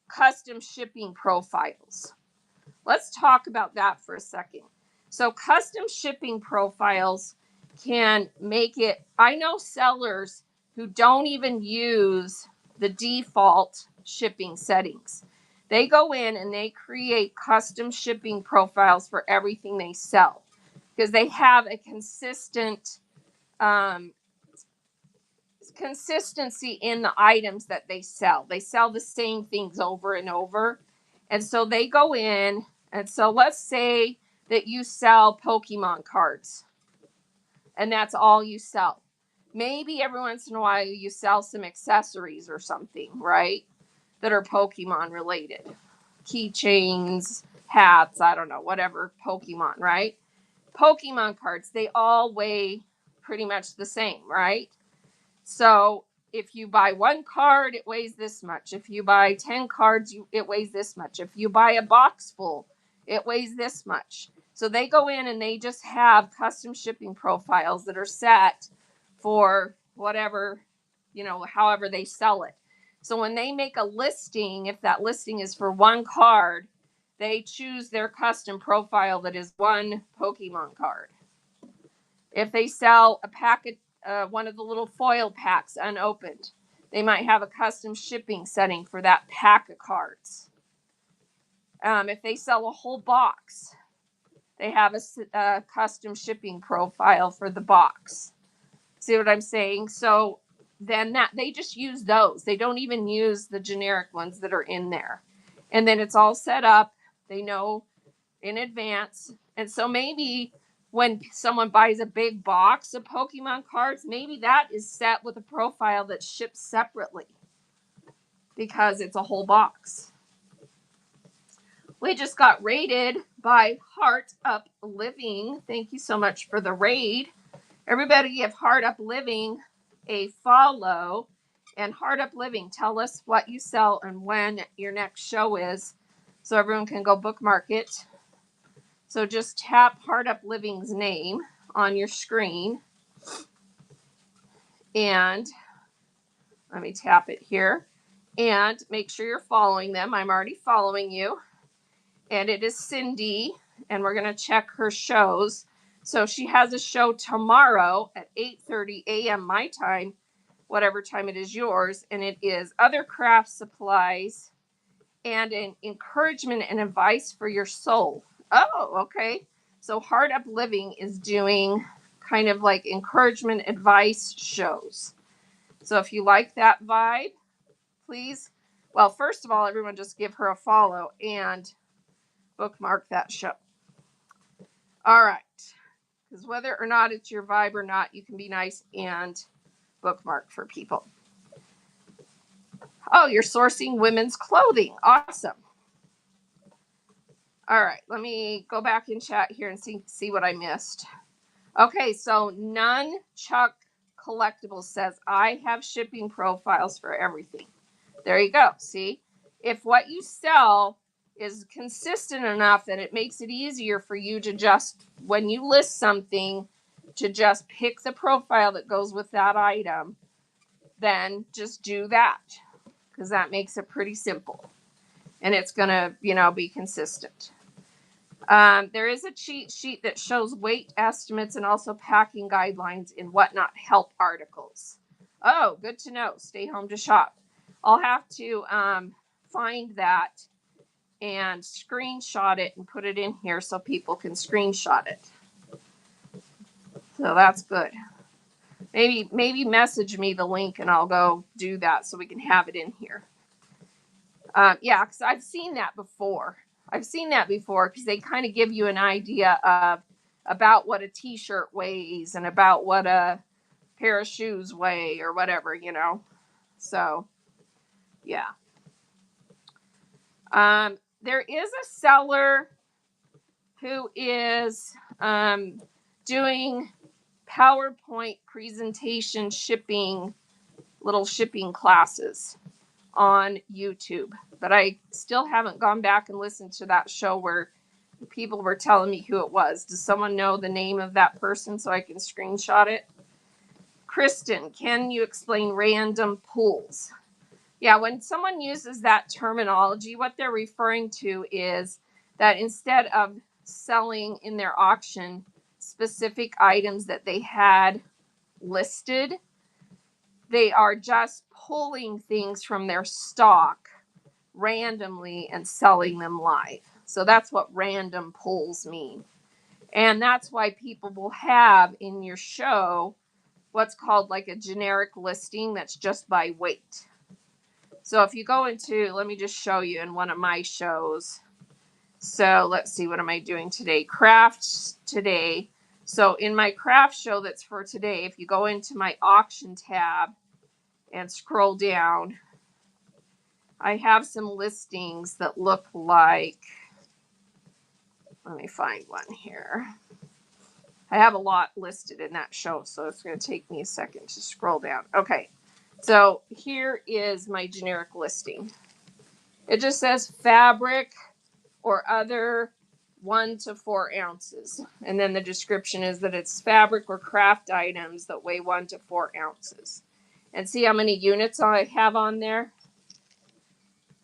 custom shipping profiles. Let's talk about that for a second. So custom shipping profiles can make it, I know sellers who don't even use the default shipping settings. They go in and they create custom shipping profiles for everything they sell because they have a consistency in the items that they sell. They sell the same things over and over. And so they go in, and so let's say that you sell Pokemon cards and that's all you sell. Maybe every once in a while you sell some accessories or something, right? That are Pokemon related. Keychains, hats, I don't know, whatever, Pokemon, right? Pokemon cards, they all weigh pretty much the same, right? So if you buy one card, it weighs this much. If you buy 10 cards, it weighs this much. If you buy a box full, it weighs this much. So they go in and they just have custom shipping profiles that are set for whatever, however they sell it. So when they make a listing, if that listing is for one card, they choose their custom profile that is one Pokemon card. If they sell a packet, one of the little foil packs unopened, they might have a custom shipping setting for that pack of cards. If they sell a whole box, they have a custom shipping profile for the box. See what I'm saying? So then they just use those. They don't even use the generic ones that are in there. And then it's all set up. They know in advance. And so maybe when someone buys a big box of Pokemon cards, maybe that is set with a profile that's shipped separately because it's a whole box. We just got raided by Heart Up Living. Thank you so much for the raid. Everybody give Heart Up Living a follow. And Heart Up Living, tell us what you sell and when your next show is so everyone can go bookmark it. So just tap Heart Up Living's name on your screen. And let me tap it here. And make sure you're following them. I'm already following you. And it is Cindy. And we're going to check her shows. So she has a show tomorrow at 8:30 a.m. my time, whatever time it is yours. And it is Other Craft Supplies and an Encouragement and Advice for Your Soul. Oh, okay. So Heart Up Living is doing kind of like encouragement advice shows. So if you like that vibe, please, well, first of all, everyone just give her a follow and bookmark that show. All right. Because whether or not it's your vibe or not, you can be nice and bookmark for people. Oh, you're sourcing women's clothing. Awesome. All right, let me go back in chat here and see what I missed. Okay, so Nunchuck Collectibles says, I have shipping profiles for everything. There you go. See, if what you sell is consistent enough that it makes it easier for you to just, when you list something, to just pick the profile that goes with that item, then just do that because that makes it pretty simple. And it's going to, be consistent. There is a cheat sheet that shows weight estimates and also packing guidelines in Whatnot Help articles. Oh, good to know. Stay home to shop. I'll have to find that and screenshot it and put it in here so people can screenshot it. So that's good. Maybe message me the link and I'll go do that so we can have it in here. Yeah, because I've seen that before. Because they kind of give you an idea of about what a t-shirt weighs and about what a pair of shoes weigh or whatever, you know. So, yeah. There is a seller who is doing PowerPoint presentation shipping, little shipping classes on YouTube. But I still haven't gone back and listened to that show where people were telling me who it was. Does someone know the name of that person so I can screenshot it? Kristen, can you explain random pools? Yeah, when someone uses that terminology, what they're referring to is that instead of selling in their auction specific items that they had listed, they are just pulling things from their stock randomly and selling them live. So that's what random pulls mean. And that's why people will have in your show what's called like a generic listing that's just by weight. So if you go into, let me just show you in one of my shows. So let's see, what am I doing today? Crafts today. So in my craft show that's for today, if you go into my auction tab and scroll down, I have some listings that look like, let me find one here. I have a lot listed in that show, so it's going to take me a second to scroll down. Okay, so here is my generic listing. It just says fabric or other 1 to 4 ounces. And then the description is that it's fabric or craft items that weigh 1 to 4 ounces. And see how many units I have on there?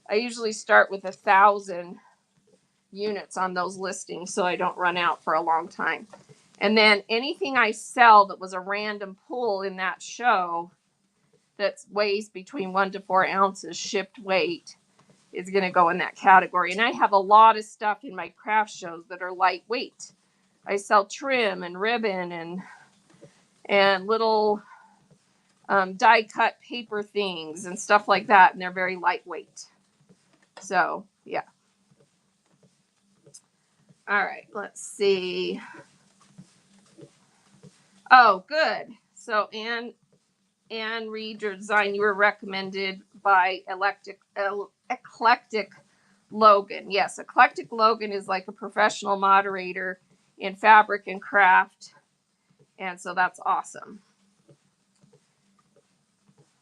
I usually start with 1,000 units on those listings so I don't run out for a long time. And then anything I sell that was a random pull in that show that weighs between 1 to 4 ounces shipped weight is going to go in that category. And I have a lot of stuff in my craft shows that are lightweight. I sell trim and ribbon and little die cut paper things and stuff like that, and they're very lightweight. So yeah. All right, let's see. Oh, good. So Anne Reed, your design, you were recommended by Eclectic Logan. Yes, Eclectic Logan is like a professional moderator in fabric and craft. And so that's awesome.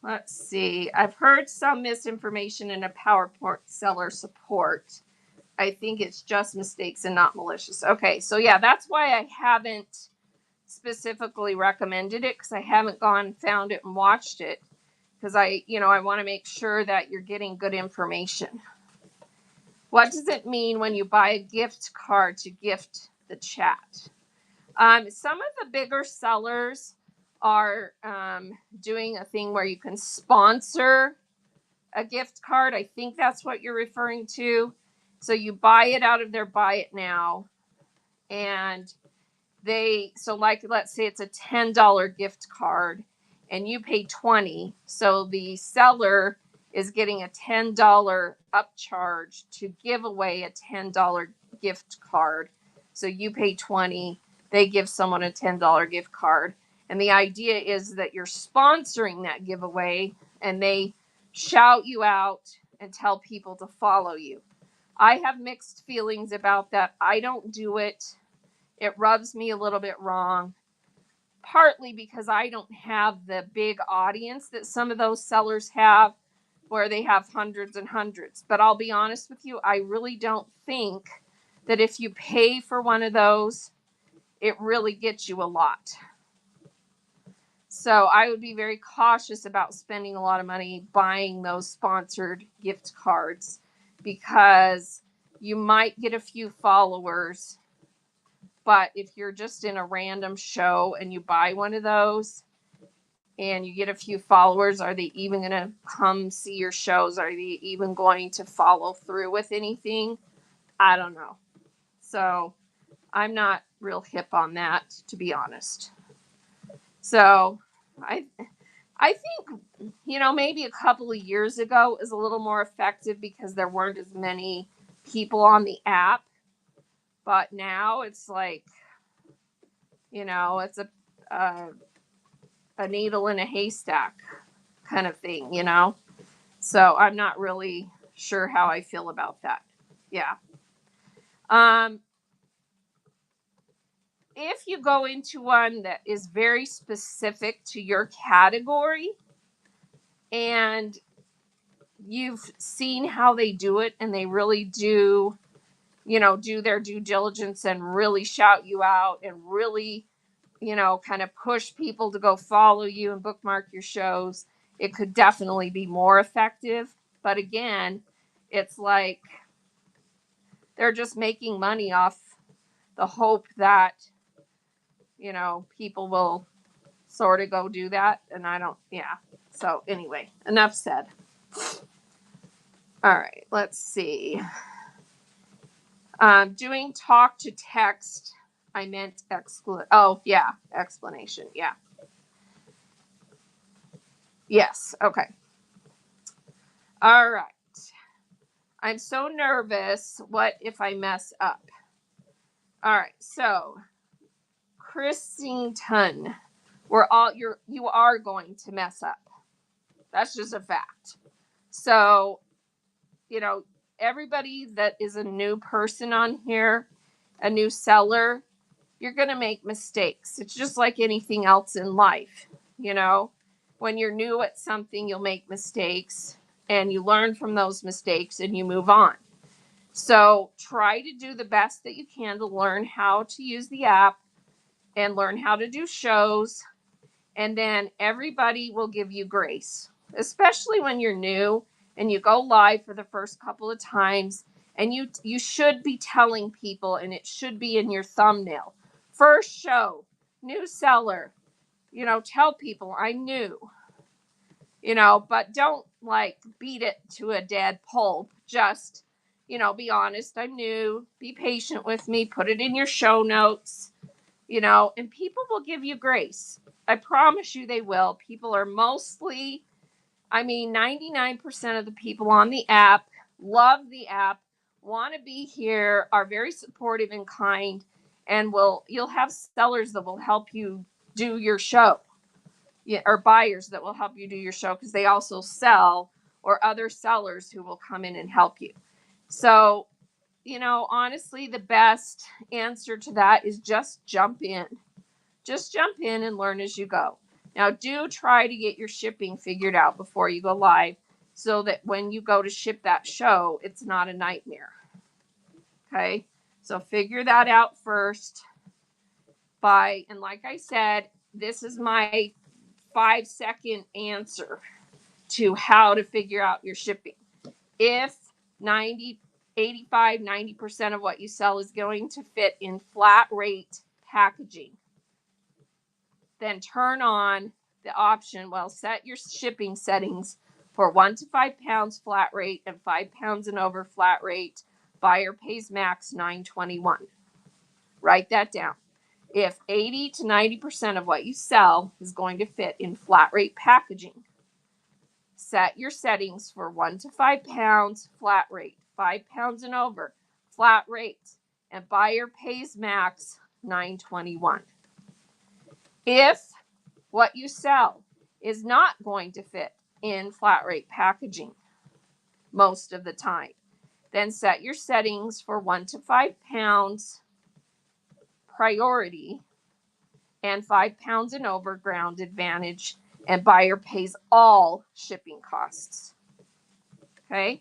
Let's see. I've heard some misinformation in a PowerPoint seller support. I think it's just mistakes and not malicious. Okay, so yeah, that's why I haven't specifically recommended it, because I haven't gone, found it, and watched it. Because I want to make sure that you're getting good information. What does it mean when you buy a gift card to gift the chat? Some of the bigger sellers are doing a thing where you can sponsor a gift card. I think that's what you're referring to. So you buy it out of their Buy It Now, and like let's say it's a $10 gift card and you pay $20, so the seller is getting a $10 upcharge to give away a $10 gift card. So you pay $20, they give someone a $10 gift card, and the idea is that you're sponsoring that giveaway and they shout you out and tell people to follow you. I have mixed feelings about that. I don't do it. It rubs me a little bit wrong, partly because I don't have the big audience that some of those sellers have, where they have hundreds and hundreds. But I'll be honest with you, I really don't think that if you pay for one of those, it really gets you a lot. So I would be very cautious about spending a lot of money buying those sponsored gift cards, because you might get a few followers. But if you're just in a random show and you buy one of those and you get a few followers, are they even going to come see your shows? Are they even going to follow through with anything? I don't know. So I'm not real hip on that, to be honest. So I think, maybe a couple of years ago it was a little more effective because there weren't as many people on the app. But now it's like, You know, it's a needle in a haystack kind of thing, you know? So I'm not really sure how I feel about that. Yeah. Um, if you go into one that is very specific to your category and you've seen how they do it and they really do, you know, do their due diligence and really shout you out and really, you know, kind of push people to go follow you and bookmark your shows, it could definitely be more effective. But again, it's like they're just making money off the hope that, you know, people will sort of go do that. And I don't, yeah. So anyway, enough said. All right, let's see. Doing talk to text. I meant oh, yeah, explanation. Yeah. Yes. Okay. All right. I'm so nervous. What if I mess up? All right. So, Christington, you are going to mess up. That's just a fact. So, you know, everybody that is a new person on here, a new seller, you're going to make mistakes. It's just like anything else in life. You know, when you're new at something, you'll make mistakes and you learn from those mistakes and you move on. So try to do the best that you can to learn how to use the app and learn how to do shows. And then everybody will give you grace, especially when you're new and you go live for the first couple of times. And you should be telling people, and it should be in your thumbnail. First show, new seller, you know, tell people I'm new, you know, but don't like beat it to a dead pulp. Just, you know, be honest. I'm new. Be patient with me. Put it in your show notes, you know, and people will give you grace. I promise you they will. People are mostly, I mean, 99% of the people on the app love the app, want to be here, are very supportive and kind, and you'll have sellers that will help you do your show. Yeah, or buyers that will help you do your show because they also sell, or other sellers who will come in and help you. So, you know, honestly, the best answer to that is just jump in. Just jump in and learn as you go. Now, do try to get your shipping figured out before you go live so that when you go to ship that show, it's not a nightmare. Okay? So, figure that out first and like I said, this is my 5-second answer to how to figure out your shipping. If 90% of what you sell is going to fit in flat rate packaging, then turn on the option, set your shipping settings for 1 to 5 pounds flat rate and 5 pounds and over flat rate. Buyer pays max $9.21. Write that down. If 80 to 90% of what you sell is going to fit in flat rate packaging, set your settings for 1 to 5 pounds flat rate, 5 pounds and over flat rate, and buyer pays max $9.21. If what you sell is not going to fit in flat rate packaging most of the time, then set your settings for 1 to 5 pounds priority and 5 pounds and over ground advantage, and buyer pays all shipping costs. Okay?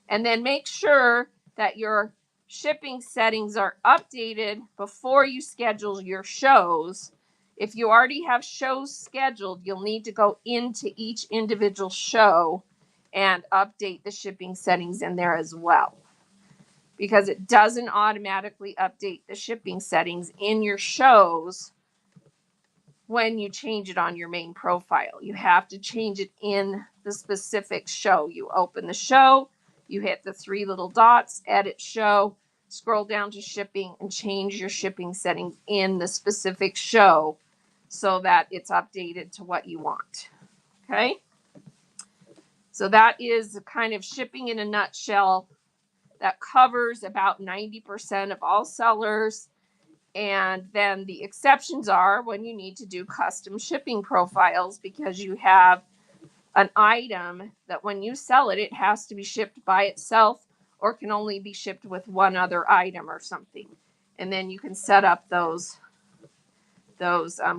And then make sure that your shipping settings are updated before you schedule your shows. If you already have shows scheduled, you'll need to go into each individual show and update the shipping settings in there as well, because it doesn't automatically update the shipping settings in your shows when you change it on your main profile. You have to change it in the specific show. You open the show, you hit the 3 little dots, edit show, scroll down to shipping, and change your shipping settings in the specific show so that it's updated to what you want. Okay? So that is kind of shipping in a nutshell. That covers about 90% of all sellers. And then the exceptions are when you need to do custom shipping profiles because you have an item that when you sell it, it has to be shipped by itself or can only be shipped with one other item or something. And then you can set up those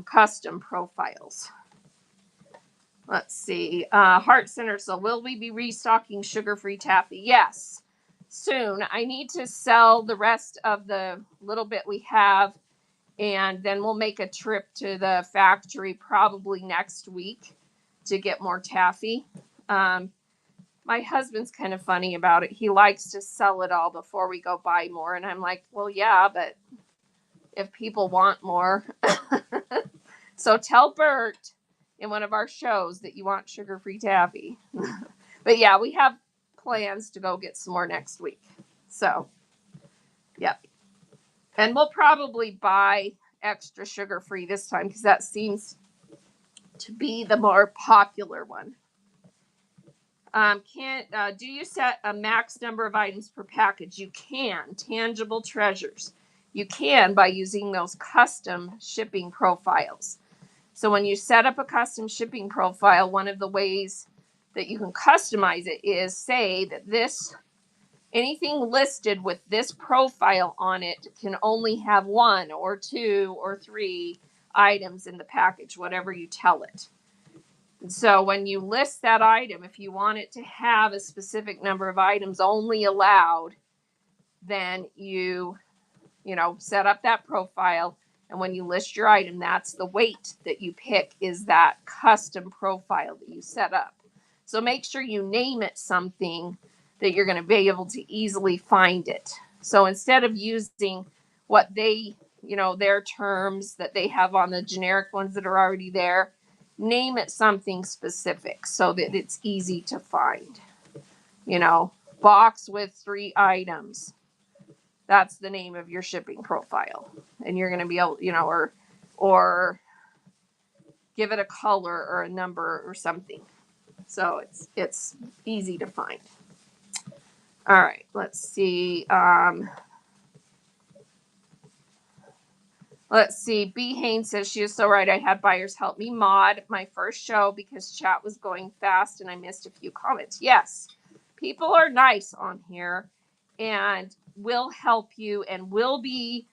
custom profiles. Let's see. Heart Center. So will we be restocking sugar-free taffy? Yes, soon. I need to sell the rest of the little bit we have, and then we'll make a trip to the factory probably next week to get more taffy. My husband's kind of funny about it. He likes to sell it all before we go buy more. And I'm like, well, yeah, but if people want more. So tell Bert in one of our shows that you want sugar-free taffy. But yeah, we have plans to go get some more next week. So, yep. And we'll probably buy extra sugar-free this time because that seems to be the more popular one. Do you set a max number of items per package? You can. Tangible treasures. You can by using those custom shipping profiles. So when you set up a custom shipping profile, one of the ways that you can customize it is say that anything listed with this profile on it can only have 1 or 2 or 3 items in the package, whatever you tell it. And so when you list that item, if you want it to have a specific number of items only allowed, then you set up that profile. And when you list your item, that's the weight that you pick is that custom profile that you set up. So make sure you name it something that you're going to be able to easily find it. So instead of using what they, their terms that they have on the generic ones that are already there, name it something specific so that it's easy to find. Box with 3 items. That's the name of your shipping profile. And you're going to be able, or give it a color or a number or something. So it's easy to find. All right, let's see. Let's see. B. Haynes says she is so right. I had buyers help me mod my first show because chat was going fast and I missed a few comments. Yes, people are nice on here and will help you and will be,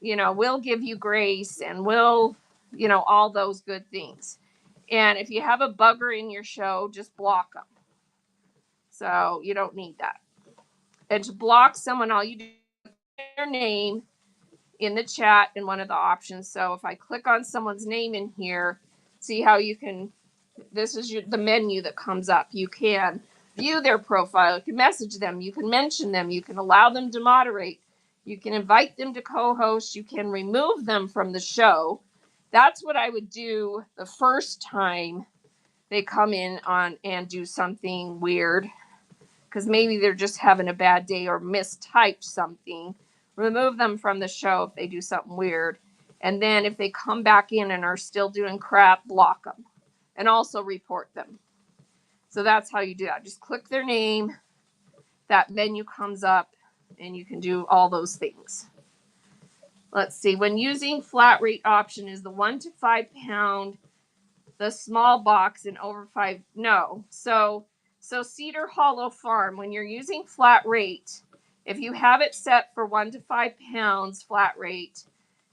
will give you grace and will, all those good things. And if you have a bugger in your show, just block them. So you don't need that. And to block someone, all you do is put their name in the chat in one of the options. So if I click on someone's name in here, see how you can, this is the menu that comes up. You can view their profile, you can message them, you can mention them, you can allow them to moderate, you can invite them to co-host, you can remove them from the show. That's what I would do the first time they come in on and do something weird, because maybe they're just having a bad day or mistyped something. Remove them from the show if they do something weird. And then if they come back in and are still doing crap, block them. And also report them. So that's how you do that. Just click their name. That menu comes up and you can do all those things. Let's see. When using flat rate option, is the 1 to 5 pound the small box and over 5? No. So Cedar Hollow Farm, when you're using flat rate, if you have it set for 1 to 5 pounds flat rate,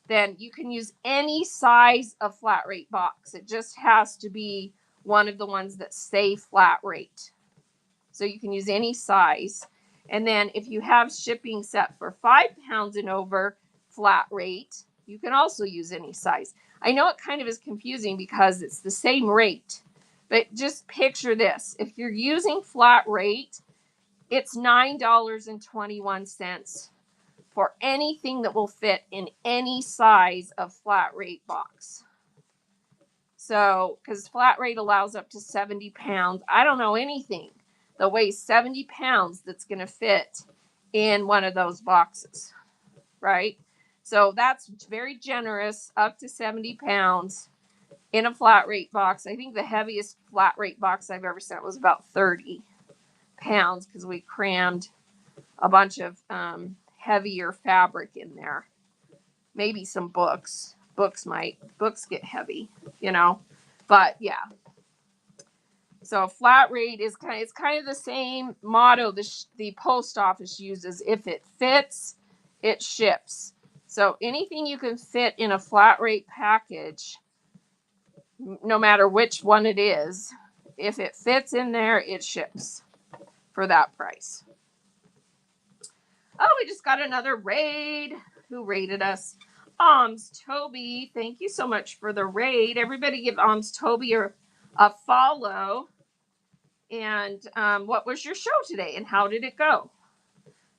then you can use any size of flat rate box. It just has to be one of the ones that say flat rate. So you can use any size. And then if you have shipping set for 5 pounds and over flat rate, you can also use any size. I know it kind of is confusing because it's the same rate, but just picture this. If you're using flat rate, it's $9.21 for anything that will fit in any size of flat rate box. So, because flat rate allows up to 70 pounds. I don't know anything that weighs 70 pounds that's going to fit in one of those boxes, right? So that's very generous, up to 70 pounds in a flat rate box. I think the heaviest flat rate box I've ever sent was about 30 pounds because we crammed a bunch of heavier fabric in there. maybe some books. Books get heavy, you know. But yeah. So flat rate is kind of the same motto the post office uses. If it fits, it ships. So anything you can fit in a flat rate package, no matter which one it is, if it fits in there, it ships for that price. Oh, we just got another raid. Who raided us? Toby. Thank you so much for the raid. Everybody give Toby a follow. And what was your show today and how did it go?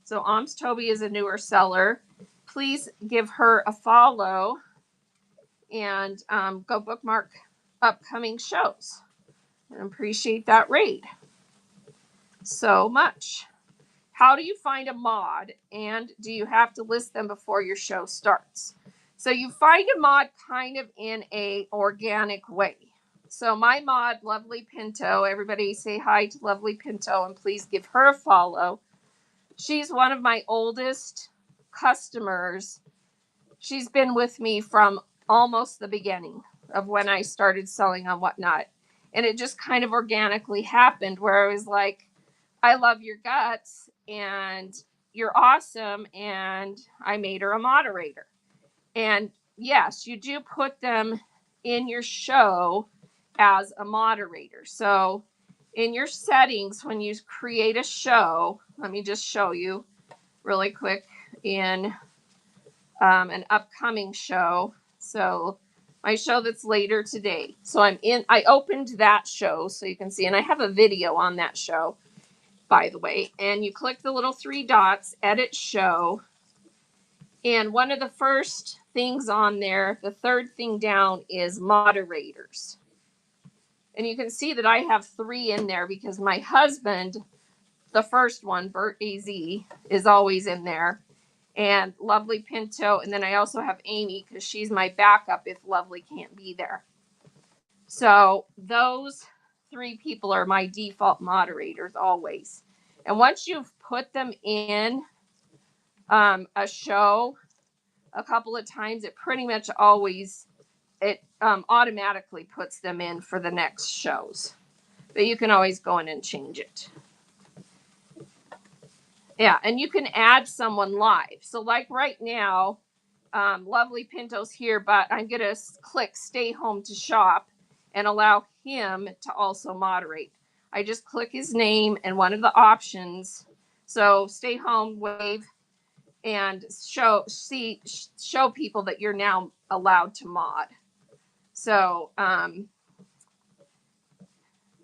So Toby is a newer seller. Please give her a follow and go bookmark upcoming shows. I appreciate that raid so much. How do you find a mod and do you have to list them before your show starts? So you find a mod kind of in a organic way. So my mod, Lovely Pinto, everybody say hi to Lovely Pinto and please give her a follow. She's one of my oldest customers. She's been with me from almost the beginning of when I started selling on Whatnot. And it just kind of organically happened where I was like, I love your guts and you're awesome. And I made her a moderator. And yes, you do put them in your show as a moderator. So in your settings, when you create a show, let me just show you really quick in an upcoming show. So my show that's later today. So I opened that show so you can see, and I have a video on that show, by the way. And you click the little 3 dots, edit show. And one of the first things on there, the third thing down, is moderators. And you can see that I have 3 in there because my husband, the first one, Bert AZ, is always in there. And Lovely Pinto. And then I also have Amy because she's my backup if Lovely can't be there. So those 3 people are my default moderators always. And once you've put them in a show a couple of times, it pretty much always automatically puts them in for the next shows. But you can always go in and change it. Yeah, and you can add someone live. So like right now, Lovely Pinto's here, but I'm going to click Stay Home to Shop and allow him to also moderate. I just click his name and one of the options. So Stay Home, wave, and show people that you're now allowed to mod. So,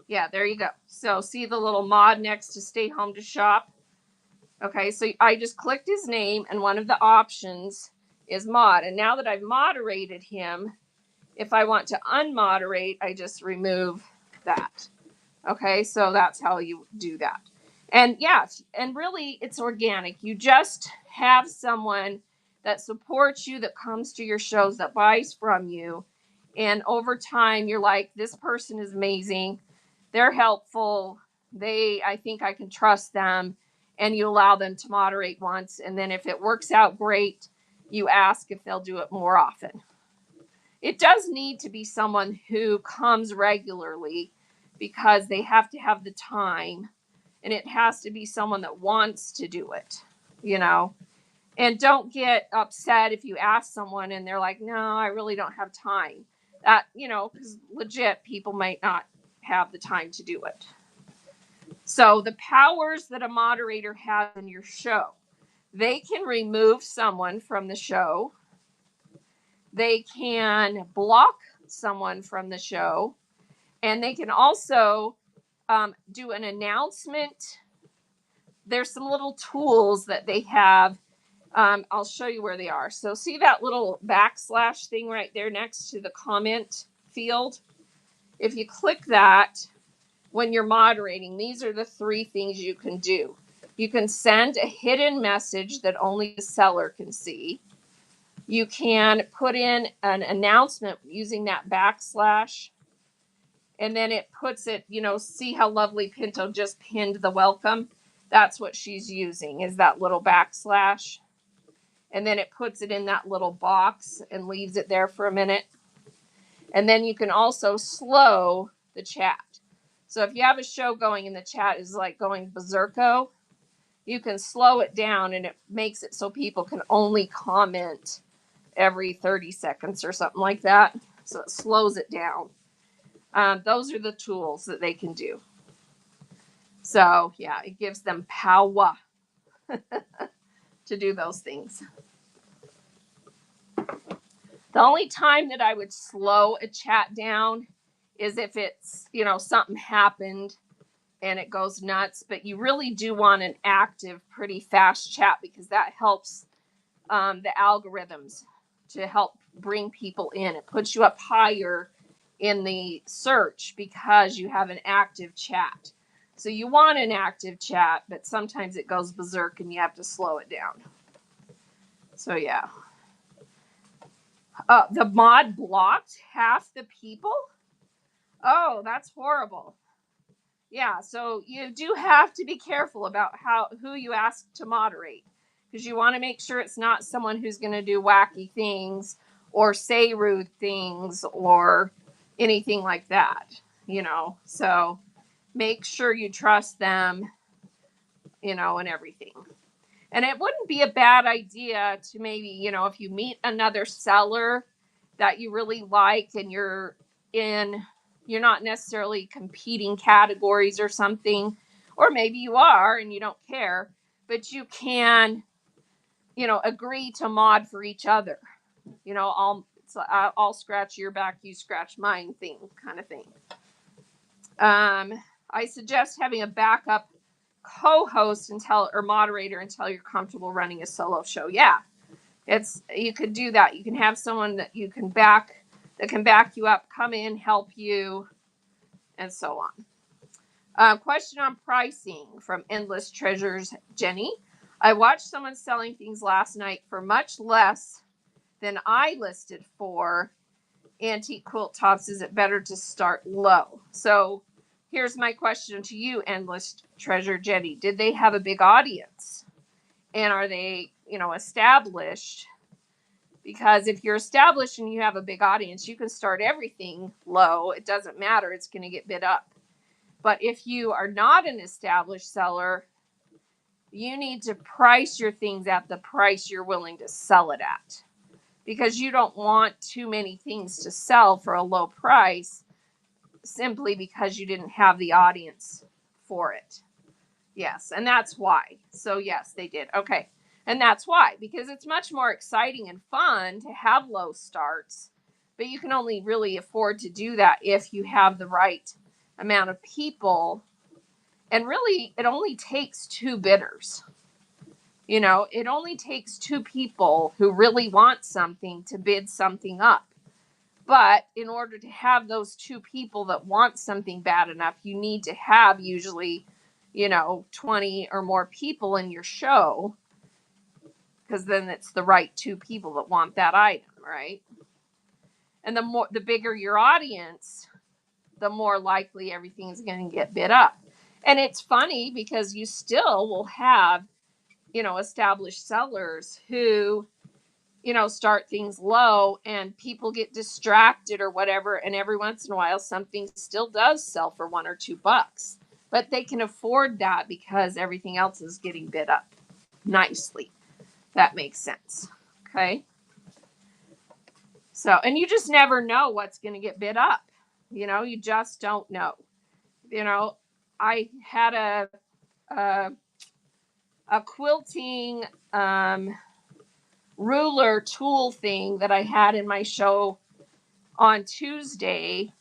yeah, there you go. So see the little mod next to Stay Home to Shop? Okay, so I just clicked his name and one of the options is mod. And now that I've moderated him, if I want to unmoderate, I just remove that. Okay, so that's how you do that. And yeah, and really it's organic. You just have someone that supports you, that comes to your shows, that buys from you. And over time, you're like, this person is amazing. They're helpful. I think I can trust them. And you allow them to moderate once. And then if it works out great, you ask if they'll do it more often. It does need to be someone who comes regularly because they have to have the time. And it has to be someone that wants to do it, you know. And don't get upset if you ask someone and they're like, no, I really don't have time. That, you know, because legit people might not have the time to do it. So the powers that a moderator has in your show, they can remove someone from the show. They can block someone from the show. And they can also do an announcement. There's some little tools that they have. I'll show you where they are. So see that little backslash thing right there next to the comment field? If you click that, when you're moderating, these are the 3 things you can do. You can send a hidden message that only the seller can see. You can put in an announcement using that backslash. And then it puts it, you know, see how Lovely Pinto just pinned the welcome? That's what she's using, is that little backslash. and then it puts it in that little box and leaves it there for a minute. And then you can also slow the chat. So if you have a show going and the chat is like going berserko, you can slow it down, and it makes it so people can only comment every 30 seconds or something like that. So it slows it down. Those are the tools that they can do. So yeah, it gives them power to do those things. The only time that I would slow a chat down is if it's, something happened and it goes nuts. But you really do want an active, pretty fast chat, because that helps the algorithms to help bring people in. It puts you up higher in the search because you have an active chat. So you want an active chat, but sometimes it goes berserk and you have to slow it down. So yeah. The mod blocked half the people. Oh, that's horrible. Yeah, so you do have to be careful about who you ask to moderate, because you want to make sure it's not someone who's going to do wacky things or say rude things or anything like that, So make sure you trust them, and everything. And it wouldn't be a bad idea to maybe, if you meet another seller that you really like and you're not necessarily competing categories or something, or maybe you are and you don't care, but you can, agree to mod for each other. I'll scratch your back, you scratch mine thing, kind of thing. I suggest having a backup co-host or moderator until you're comfortable running a solo show. Yeah, you could do that. You can have someone that can back you up, come in, help you, and so on. Question on pricing from Endless Treasures, Jenny. I watched someone selling things last night for much less than I listed for antique quilt tops. Is it better to start low? So here's my question to you, Endless Treasure Jenny. Did they have a big audience? And are they, established? Because if you're established and you have a big audience, you can start everything low. It doesn't matter. It's going to get bid up. But if you are not an established seller, you need to price your things at the price you're willing to sell it at, because you don't want too many things to sell for a low price simply because you didn't have the audience for it. Yes, and that's why. So yes, they did. Okay. And that's why, because it's much more exciting and fun to have low starts, but you can only really afford to do that if you have the right amount of people. And really, it only takes 2 bidders. It only takes 2 people who really want something to bid something up. But in order to have those 2 people that want something bad enough, you need to have usually, 20 or more people in your show, because then it's the right 2 people that want that item, right? And the bigger your audience, the more likely everything's going to get bid up. And it's funny because you still will have, established sellers who, start things low and people get distracted or whatever. And every once in a while, something still does sell for $1 or $2, but they can afford that because everything else is getting bid up nicely. That makes sense. Okay. So, and you just never know what's going to get bid up. You just don't know. I had a quilting ruler tool thing that I had in my show on Tuesday,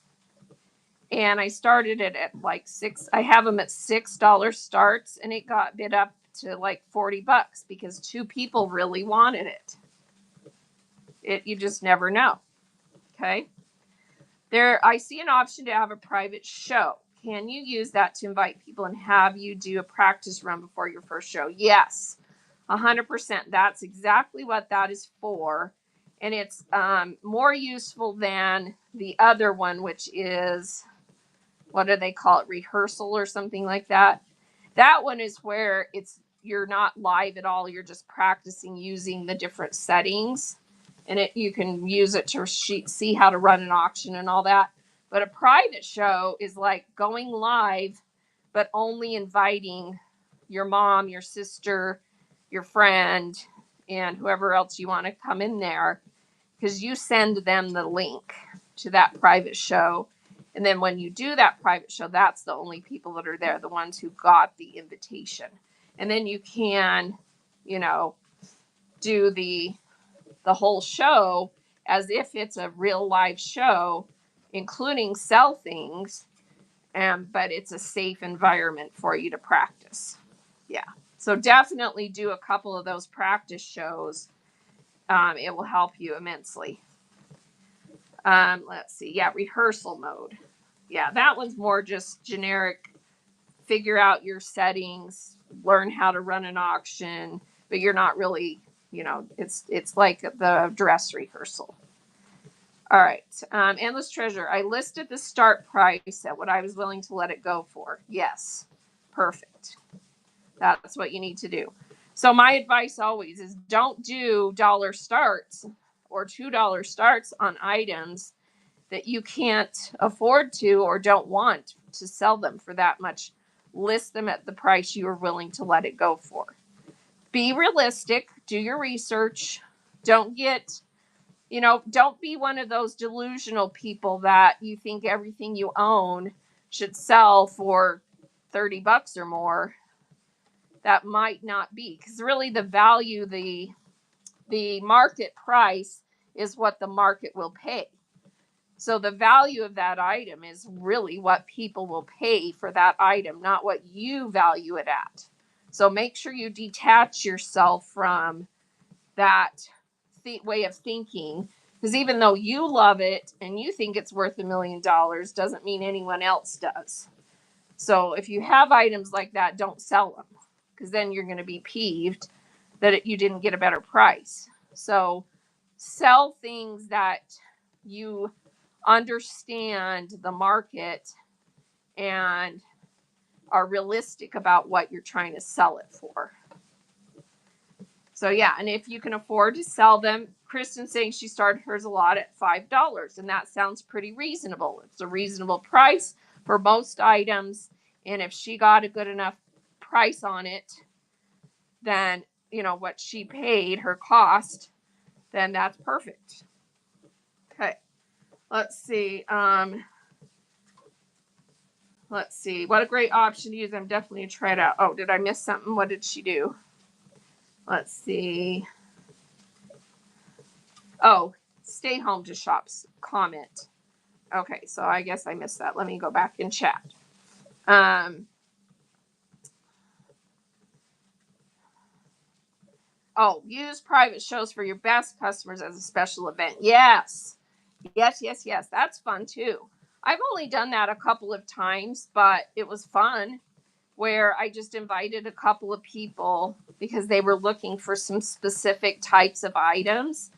and I started it at like $6. I have them at $6 starts, and it got bid up to like $40 because 2 people really wanted it. You just never know. Okay. I see an option to have a private show. Can you use that to invite people and have you do a practice run before your first show? Yes, 100%. That's exactly what that is for. And it's more useful than the other one, which is, what do they call it? Rehearsal or something like that. That one is where it's you're not live at all. You're just practicing using the different settings, and you can use it to see how to run an auction and all that. But a private show is like going live, but only inviting your mom, your sister, your friend, and whoever else you want to come in there, because you send them the link to that private show. And then when you do that private show, that's the only people that are there, the ones who got the invitation. And then you can, you know, do the whole show as if it's a real live show, including sell things, but it's a safe environment for you to practice. Yeah. So definitely do a couple of those practice shows. It will help you immensely. Let's see. Yeah, rehearsal mode. Yeah, that one's more just generic. Figure out your settings, learn how to run an auction, but you're not really, it's like the dress rehearsal. All right. Endless treasure. I listed the start price at what I was willing to let it go for. Yes. Perfect. That's what you need to do. So my advice always is don't do dollar starts or $2 starts on items that you can't afford to or don't want to sell them for that much. List them at the price you are willing to let it go for. Be realistic. Do your research. Don't don't be one of those delusional people that you think everything you own should sell for $30 or more. That might not be, because really the value, the market price is what the market will pay. So the value of that item is really what people will pay for that item, not what you value it at. So make sure you detach yourself from that way of thinking, because even though you love it and you think it's worth $1 million, doesn't mean anyone else does. So if you have items like that, don't sell them, because then you're going to be peeved that you didn't get a better price. So sell things that you understand the market and are realistic about what you're trying to sell it for. So yeah, and if you can afford to sell them, Kristen's saying she started hers a lot at $5, and that sounds pretty reasonable. It's a reasonable price for most items, and if she got a good enough price on it, then what she paid, her cost, then that's perfect. Okay, let's see. Let's see. What a great option to use. I'm definitely going to try it out. Oh, did I miss something? What did she do? Let's see. Oh, stay home to shops comment. Okay, so I guess I missed that. Let me go back and chat. Use private shows for your best customers as a special event. Yes. Yes. That's fun too. I've only done that a couple of times, but it was fun, where I just invited a couple of people because they were looking for some specific types of items.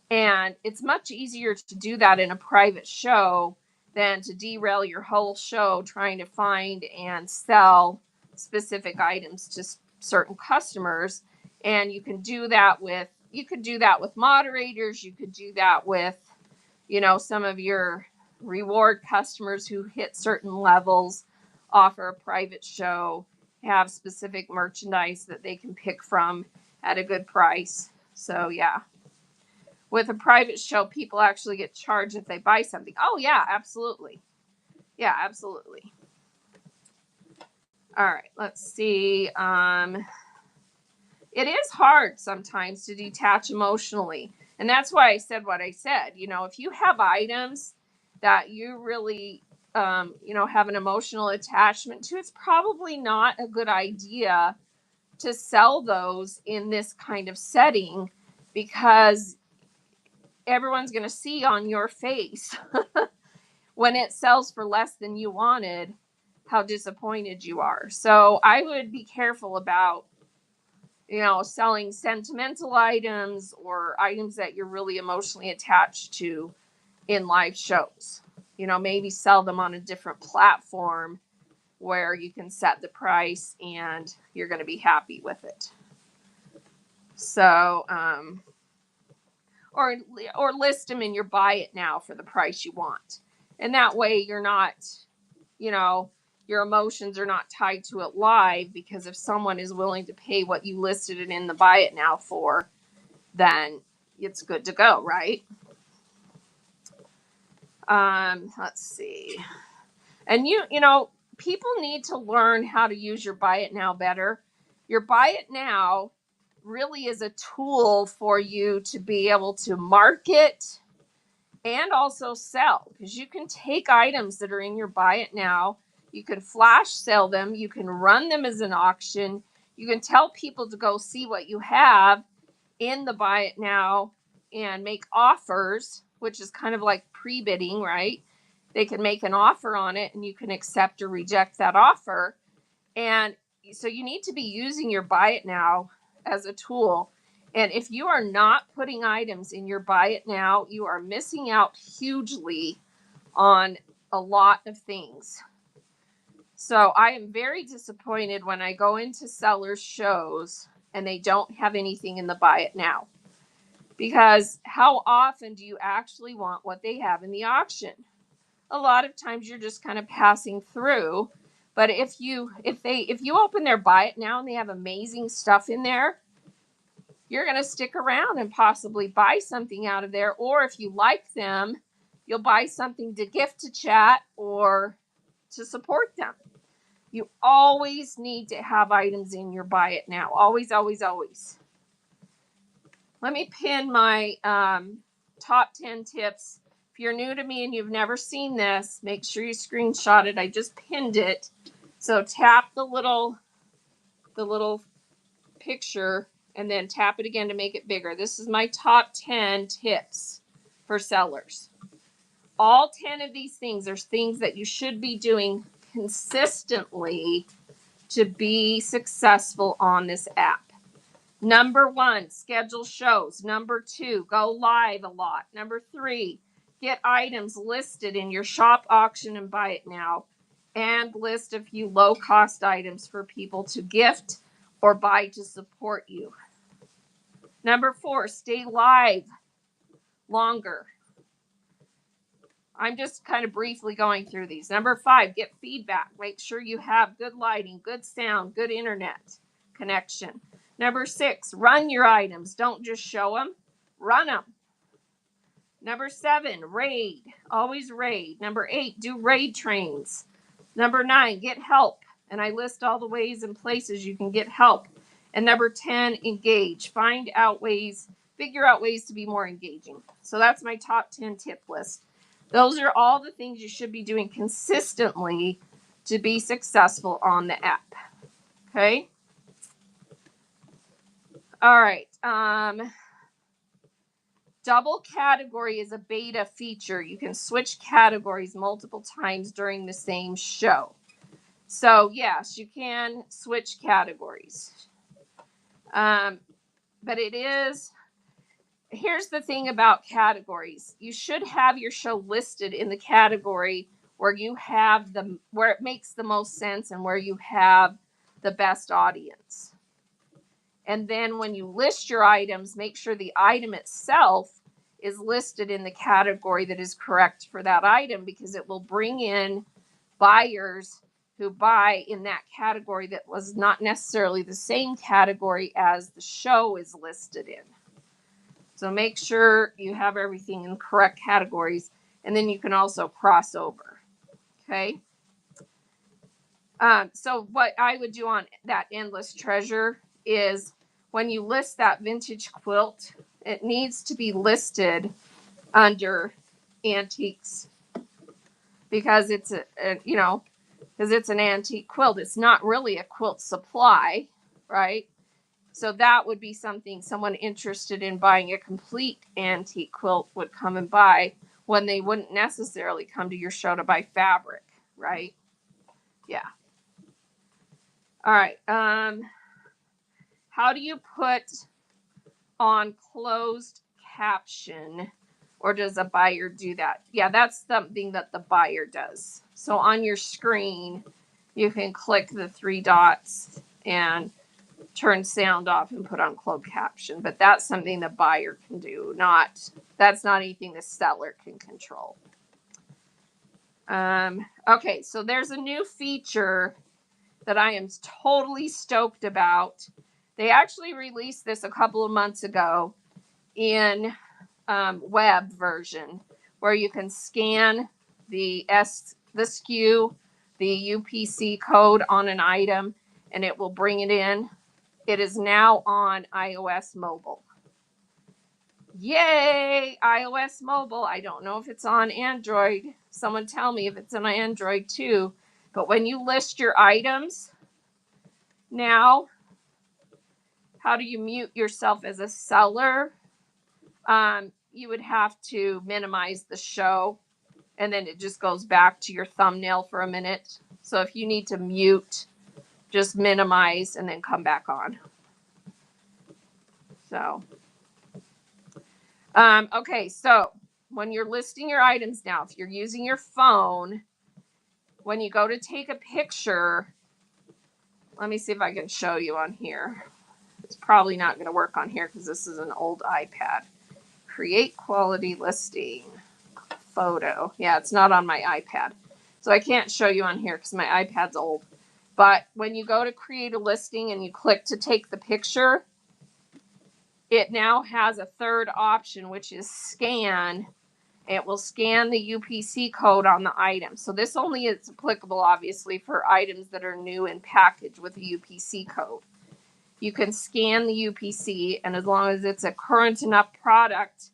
And it's much easier to do that in a private show than to derail your whole show trying to find and sell specific items to certain customers. And you could do that with moderators. You could do that with, some of your reward customers who hit certain levels, offer a private show, have specific merchandise that they can pick from at a good price. So yeah. With a private show, people actually get charged if they buy something. Oh yeah, absolutely. Yeah, absolutely. All right, let's see. It is hard sometimes to detach emotionally. And that's why I said what I said. If you have items that you really, have an emotional attachment to, it's probably not a good idea to sell those in this kind of setting, because everyone's going to see on your face when it sells for less than you wanted how disappointed you are. So I would be careful about selling sentimental items or items that you're really emotionally attached to in live shows. Maybe sell them on a different platform where you can set the price and you're going to be happy with it. So, or list them in your buy it now for the price you want. And that way you're not, you know, your emotions are not tied to it live, because if someone is willing to pay what you listed it in the buy it now for, then it's good to go, right? Let's see. And you know, people need to learn how to use your buy it now better. Your buy it now really is a tool for you to be able to market and also sell, because you can take items that are in your buy it now, you can flash sell them, you can run them as an auction, you can tell people to go see what you have in the buy it now and make offers, which is kind of like pre-bidding, right? They can make an offer on it and you can accept or reject that offer. And so you need to be using your buy it now as a tool. And if you are not putting items in your buy it now, you are missing out hugely on a lot of things. So I am very disappointed when I go into sellers shows and they don't have anything in the buy it now. Because how often do you actually want what they have in the auction? A lot of times you're just kind of passing through. But if you open their buy it now and they have amazing stuff in there, you're going to stick around and possibly buy something out of there. Or if you like them, you'll buy something to gift to chat or to support them. You always need to have items in your buy it now. Always, always, always. Let me pin my top 10 tips. If you're new to me and you've never seen this, make sure you screenshot it. I just pinned it. So tap the little picture and then tap it again to make it bigger. This is my top 10 tips for sellers. All 10 of these things are things that you should be doing consistently to be successful on this app. Number 1, schedule shows. Number 2, go live a lot. Number 3, get items listed in your shop, auction, and buy it now. And list a few low-cost items for people to gift or buy to support you. Number 4, stay live longer. I'm just kind of briefly going through these. Number 5, get feedback. Make sure you have good lighting, good sound, good internet connection. Number 6, run your items. Don't just show them, run them. Number 7, raid. Always raid. Number 8, do raid trains. Number 9, get help. And I list all the ways and places you can get help. And number 10, engage. Figure out ways to be more engaging. So that's my top 10 tip list. Those are all the things you should be doing consistently to be successful on the app. Okay? All right. Double category is a beta feature. You can switch categories multiple times during the same show. So yes, you can switch categories. But here's the thing about categories. You should have your show listed in the category where where it makes the most sense and where you have the best audience. And then when you list your items, make sure the item itself is listed in the category that is correct for that item, because it will bring in buyers who buy in that category that was not necessarily the same category as the show is listed in. So make sure you have everything in correct categories, and then you can also cross over. Okay. So what I would do on that endless treasure is when you list that vintage quilt, it needs to be listed under antiques, because it's because it's an antique quilt. It's not really a quilt supply, right? So that would be something someone interested in buying a complete antique quilt would come and buy, when they wouldn't necessarily come to your show to buy fabric, right? Yeah. All right. How do you put on closed caption, or does a buyer do that? Yeah, that's something that the buyer does. So on your screen, you can click the 3 dots and turn sound off and put on closed caption. But that's something the buyer can do. That's not anything the seller can control. Okay, so there's a new feature that I am totally stoked about. They actually released this a couple of months ago in web version, where you can scan the SKU, the UPC code on an item, and it will bring it in. It is now on iOS mobile. Yay, iOS mobile. I don't know if it's on Android. Someone tell me if it's on Android too. But when you list your items now, how do you mute yourself as a seller? You would have to minimize the show, and then it just goes back to your thumbnail for a minute. So if you need to mute, just minimize and then come back on. So, okay, so when you're listing your items now, if you're using your phone, when you go to take a picture, let me see if I can show you on here. It's probably not going to work on here because this is an old iPad. Create quality listing photo. Yeah, it's not on my iPad. So I can't show you on here because my iPad's old. But when you go to create a listing and you click to take the picture, it now has a third option, which is scan. It will scan the UPC code on the item. So this only is applicable, obviously, for items that are new in package with a UPC code. You can scan the UPC, and as long as it's a current enough product,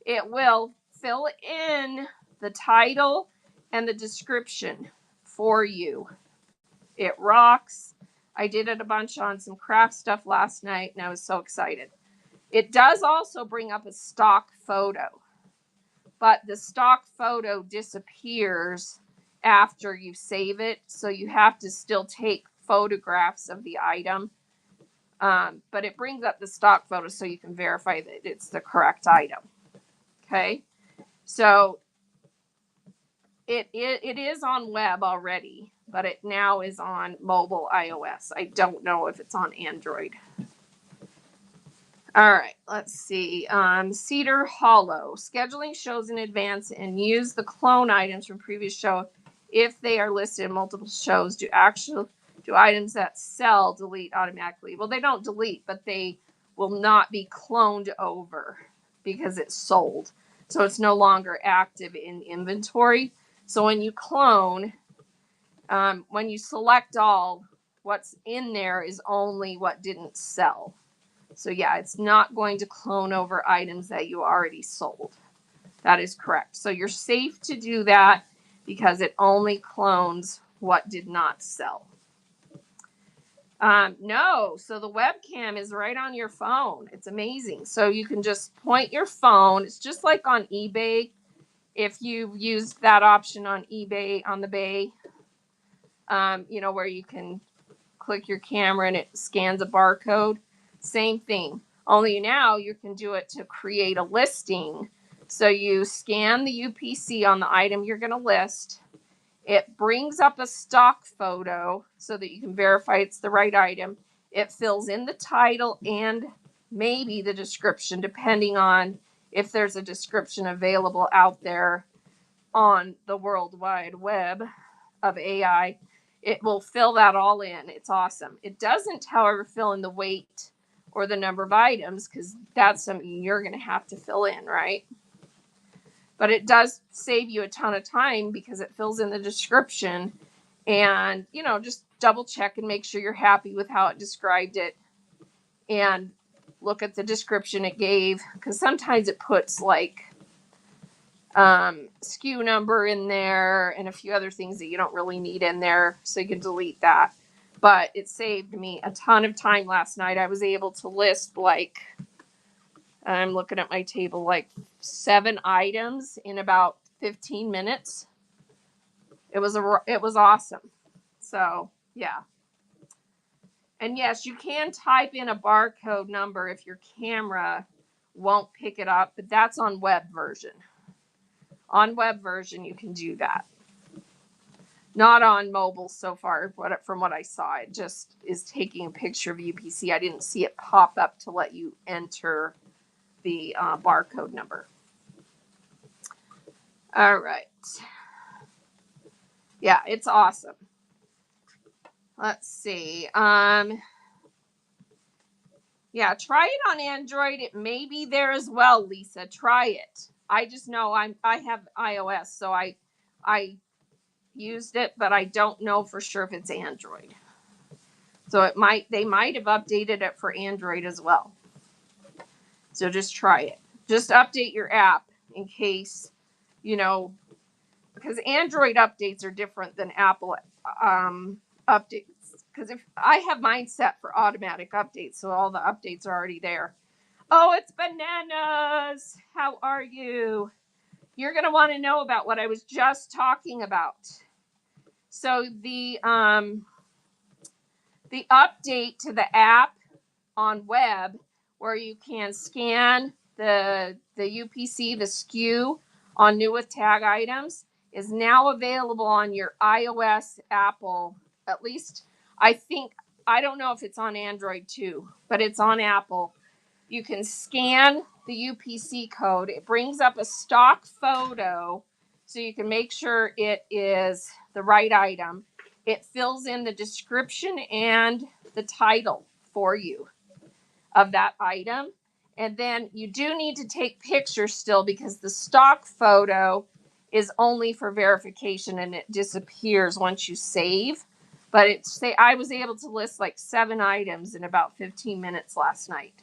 it will fill in the title and the description for you. It rocks. I did it a bunch on some craft stuff last night, and I was so excited. It does also bring up a stock photo, but the stock photo disappears after you save it, so you have to still take photographs of the item. But it brings up the stock photo so you can verify that it's the correct item. Okay, so it is on web already, but it now is on mobile iOS. I don't know if it's on Android. All right, let's see. Cedar Hollow. Scheduling shows in advance and use the clone items from previous show if they are listed in multiple shows. Do items that sell delete automatically? Well, they don't delete, but they will not be cloned over because it's sold. So it's no longer active in inventory. So when you clone, when you select all, what's in there is only what didn't sell. So yeah, it's not going to clone over items that you already sold. That is correct. So you're safe to do that because it only clones what did not sell. No, so the webcam is right on your phone. It's amazing. So you can just point your phone. It's just like on eBay. If you've used that option on eBay, on the Bay, where you can click your camera and it scans a barcode. Same thing. Only now you can do it to create a listing. So you scan the UPC on the item you're going to list. It brings up a stock photo so that you can verify it's the right item. It fills in the title and maybe the description, depending on if there's a description available out there on the World Wide Web of AI. It will fill that all in. It's awesome. It doesn't, however, fill in the weight or the number of items because that's something you're going to have to fill in, right? But it does save you a ton of time because it fills in the description and, just double check and make sure you're happy with how it described it and look at the description it gave because sometimes it puts like SKU number in there and a few other things that you don't really need in there, so you can delete that. But it saved me a ton of time last night. I was able to list I'm looking at my table, 7 items in about 15 minutes. It was awesome. So yeah. And yes, you can type in a barcode number if your camera won't pick it up, but that's on web version. On web version, you can do that. Not on mobile so far, from what I saw. It just is taking a picture of UPC. I didn't see it pop up to let you enter the barcode number. All right. Yeah, it's awesome. Let's see. Yeah, try it on Android. It may be there as well, Lisa. Try it. I just know I have iOS, so I used it, but I don't know for sure if it's Android. So they might have updated it for Android as well. So just try it. Just update your app in case, because Android updates are different than Apple updates. Because if I have mine set for automatic updates, so all the updates are already there. Oh, it's Bananas. How are you? You're going to want to know about what I was just talking about. So the update to the app on web where you can scan the UPC, the SKU on new with tag items is now available on your iOS, Apple, at least I don't know if it's on Android too, but it's on Apple. You can scan the UPC code. It brings up a stock photo so you can make sure it is the right item. It fills in the description and the title for you of that item. And then you do need to take pictures still because the stock photo is only for verification and it disappears once you save. But I was able to list like 7 items in about 15 minutes last night.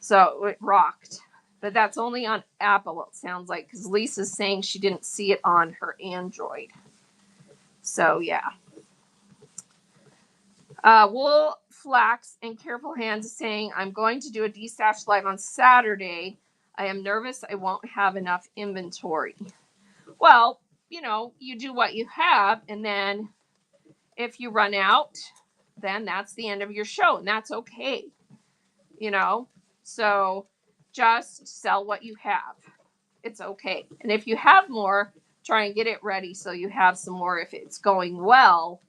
So it rocked. But that's only on Apple, it sounds like, because Lisa's saying she didn't see it on her Android. So, yeah. Wool, Flax, and Careful Hands is saying, I'm going to do a DStash live on Saturday. I am nervous I won't have enough inventory. Well, you do what you have, and then if you run out, then that's the end of your show, and that's okay. So just sell what you have. It's okay. And if you have more, try and get it ready so you have some more if it's going well,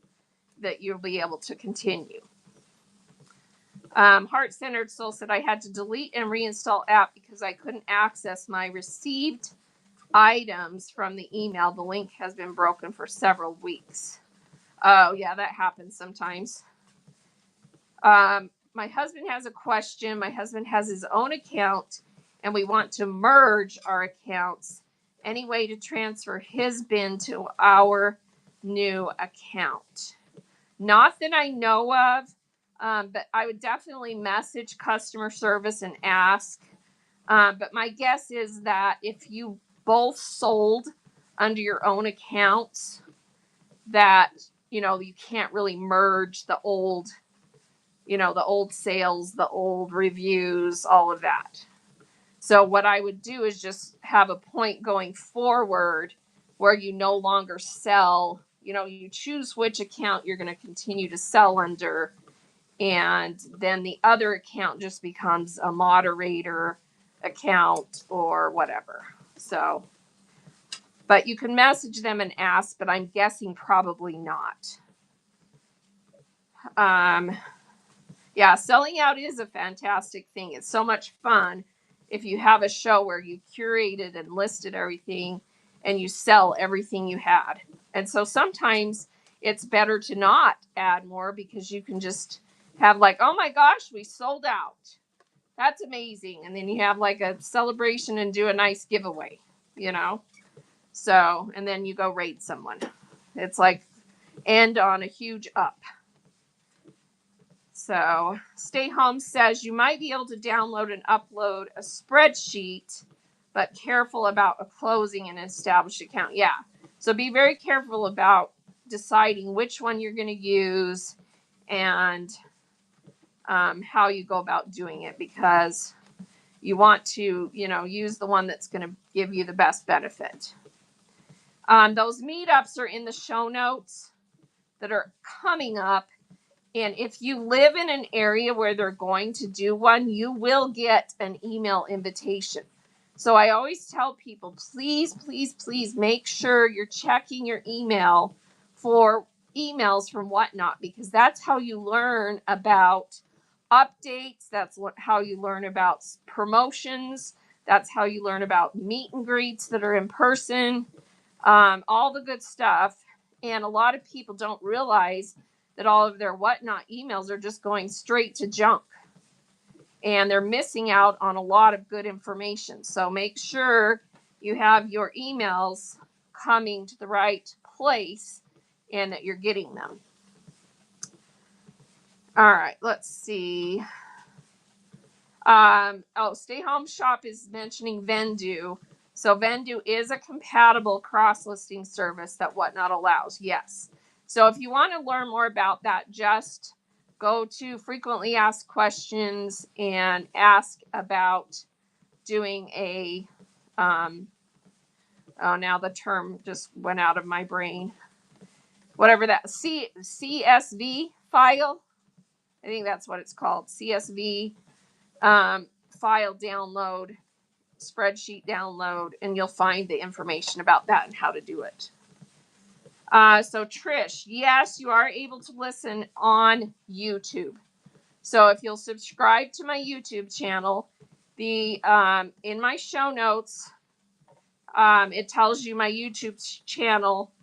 that you'll be able to continue. Heart Centered Soul said I had to delete and reinstall app because I couldn't access my received items from the email. The link has been broken for several weeks. Oh, yeah, that happens sometimes. My husband has a question. My husband has his own account, and we want to merge our accounts. Any way to transfer his bin to our new account? Not that I know of, but I would definitely message customer service and ask. But my guess is that if you both sold under your own accounts, that, you can't really merge the old sales, the old reviews, all of that. So what I would do is just have a point going forward where you no longer sell, you choose which account you're going to continue to sell under. And then the other account just becomes a moderator account or whatever. So, but you can message them and ask, but I'm guessing probably not. Yeah, selling out is a fantastic thing. It's so much fun if you have a show where you curated and listed everything and you sell everything you had. And so sometimes it's better to not add more because you can just have like, oh my gosh, we sold out. That's amazing. And then you have like a celebration and do a nice giveaway, So, and then you go raid someone. It's like end on a huge up. So, Stay Home says you might be able to download and upload a spreadsheet, but careful about closing an established account. Yeah. So be very careful about deciding which one you're going to use and how you go about doing it, because you want to, use the one that's going to give you the best benefit. Those meetups are in the show notes that are coming up. And if you live in an area where they're going to do one, you will get an email invitation. So I always tell people, please, please, please make sure you're checking your email for emails from Whatnot, because that's how you learn about updates. That's how you learn about promotions. That's how you learn about meet and greets that are in person, all the good stuff. And a lot of people don't realize that all of their Whatnot emails are just going straight to junk, and they're missing out on a lot of good information. So make sure you have your emails coming to the right place and that you're getting them. All right, let's see. Stay Home Shop is mentioning Vendoo. So Vendoo is a compatible cross-listing service that Whatnot allows. Yes. So if you want to learn more about that, just go to frequently asked questions and ask about doing a now the term just went out of my brain. Whatever that CSV file, I think that's what it's called. CSV file download, spreadsheet download, and you'll find the information about that and how to do it. So Trish, yes, you are able to listen on YouTube. So if you'll subscribe to my YouTube channel, the in my show notes, it tells you my YouTube channel.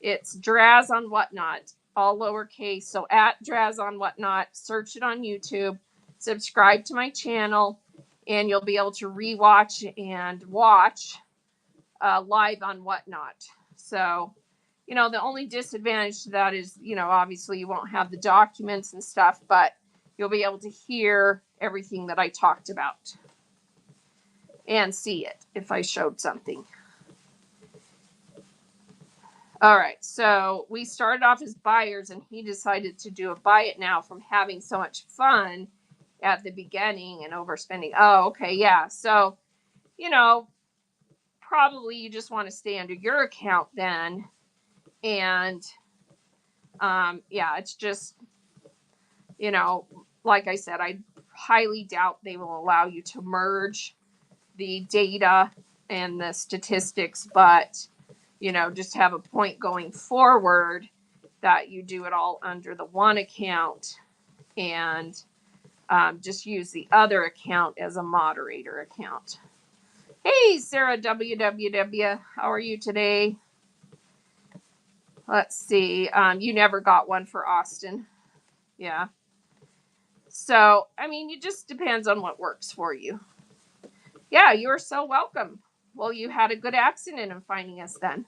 It's Draz on Whatnot, all lowercase. So at Draz on Whatnot, search it on YouTube, subscribe to my channel, and you'll be able to rewatch and watch live on Whatnot. So, the only disadvantage to that is, obviously you won't have the documents and stuff, but you'll be able to hear everything that I talked about and see it if I showed something. All right, so we started off as buyers, and he decided to do a buy it now from having so much fun at the beginning and overspending. Oh, okay, yeah. So, probably you just want to stay under your account then. And it's just, like I said, I highly doubt they will allow you to merge the data and the statistics, but just have a point going forward that you do it all under the one account, and just use the other account as a moderator account. Hey, Sarah WWW, how are you today? Let's see. You never got one for Austin. Yeah. So, it just depends on what works for you. Yeah, you're so welcome. Well, you had a good accident in finding us then.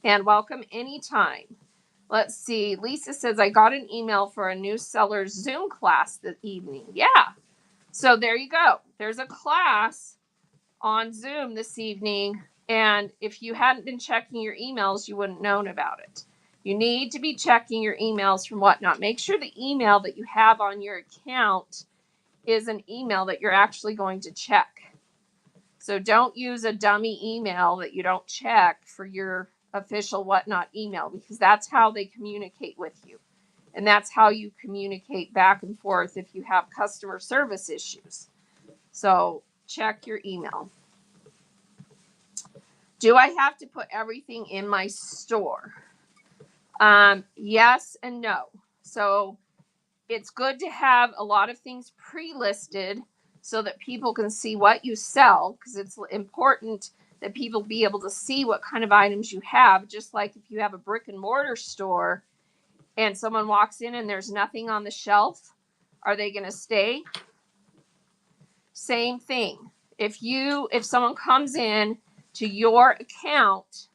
And welcome anytime. Let's see. Lisa says, I got an email for a new seller's Zoom class this evening. Yeah. So there you go. There's a class on Zoom this evening. And if you hadn't been checking your emails, you wouldn't known about it. You need to be checking your emails from Whatnot. Make sure the email that you have on your account is an email that you're actually going to check. So don't use a dummy email that you don't check for your official Whatnot email, because that's how they communicate with you. And that's how you communicate back and forth if you have customer service issues. So check your email. Do I have to put everything in my store? Yes and no. So it's good to have a lot of things pre-listed so that people can see what you sell, because it's important that people be able to see what kind of items you have. Just like if you have a brick and mortar store and someone walks in and there's nothing on the shelf, are they going to stay? Same thing. If someone comes in to your account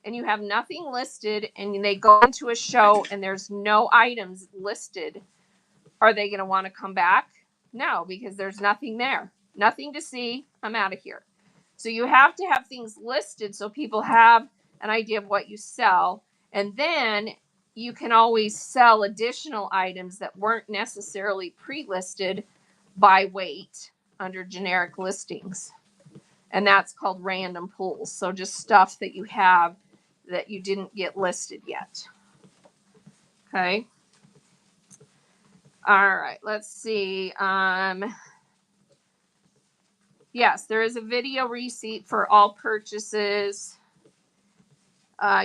and you have nothing listed and they go into a show and there's no items listed, are they going to want to come back? No, because there's nothing there. Nothing to see. I'm out of here. So you have to have things listed so people have an idea of what you sell. And then you can always sell additional items that weren't necessarily pre-listed by weight under generic listings. And that's called random pulls. So just stuff that you have that you didn't get listed yet. Okay. All right, let's see. Yes, there is a video receipt for all purchases.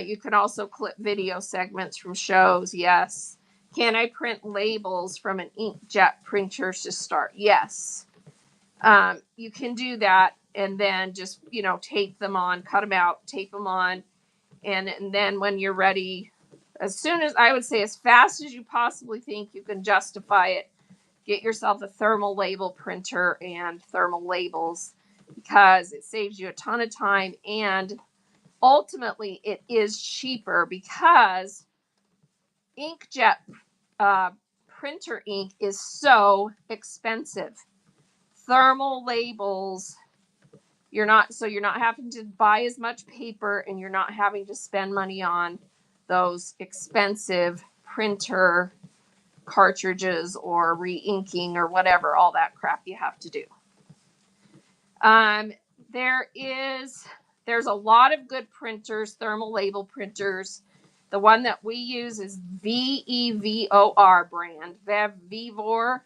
You can also clip video segments from shows. Yes. Can I print labels from an inkjet printer to start? Yes. You can do that and then just, tape them on, cut them out, tape them on. And then when you're ready, as soon as I would say, as fast as you possibly think you can justify it, get yourself a thermal label printer and thermal labels, because it saves you a ton of time, and ultimately it is cheaper because inkjet printer ink is so expensive. Thermal labels, you're not having to buy as much paper, and you're not having to spend money on those expensive printer cartridges or re-inking or whatever, all that crap you have to do. There's a lot of good printers, thermal label printers. The one that we use is VEVOR brand, Vevor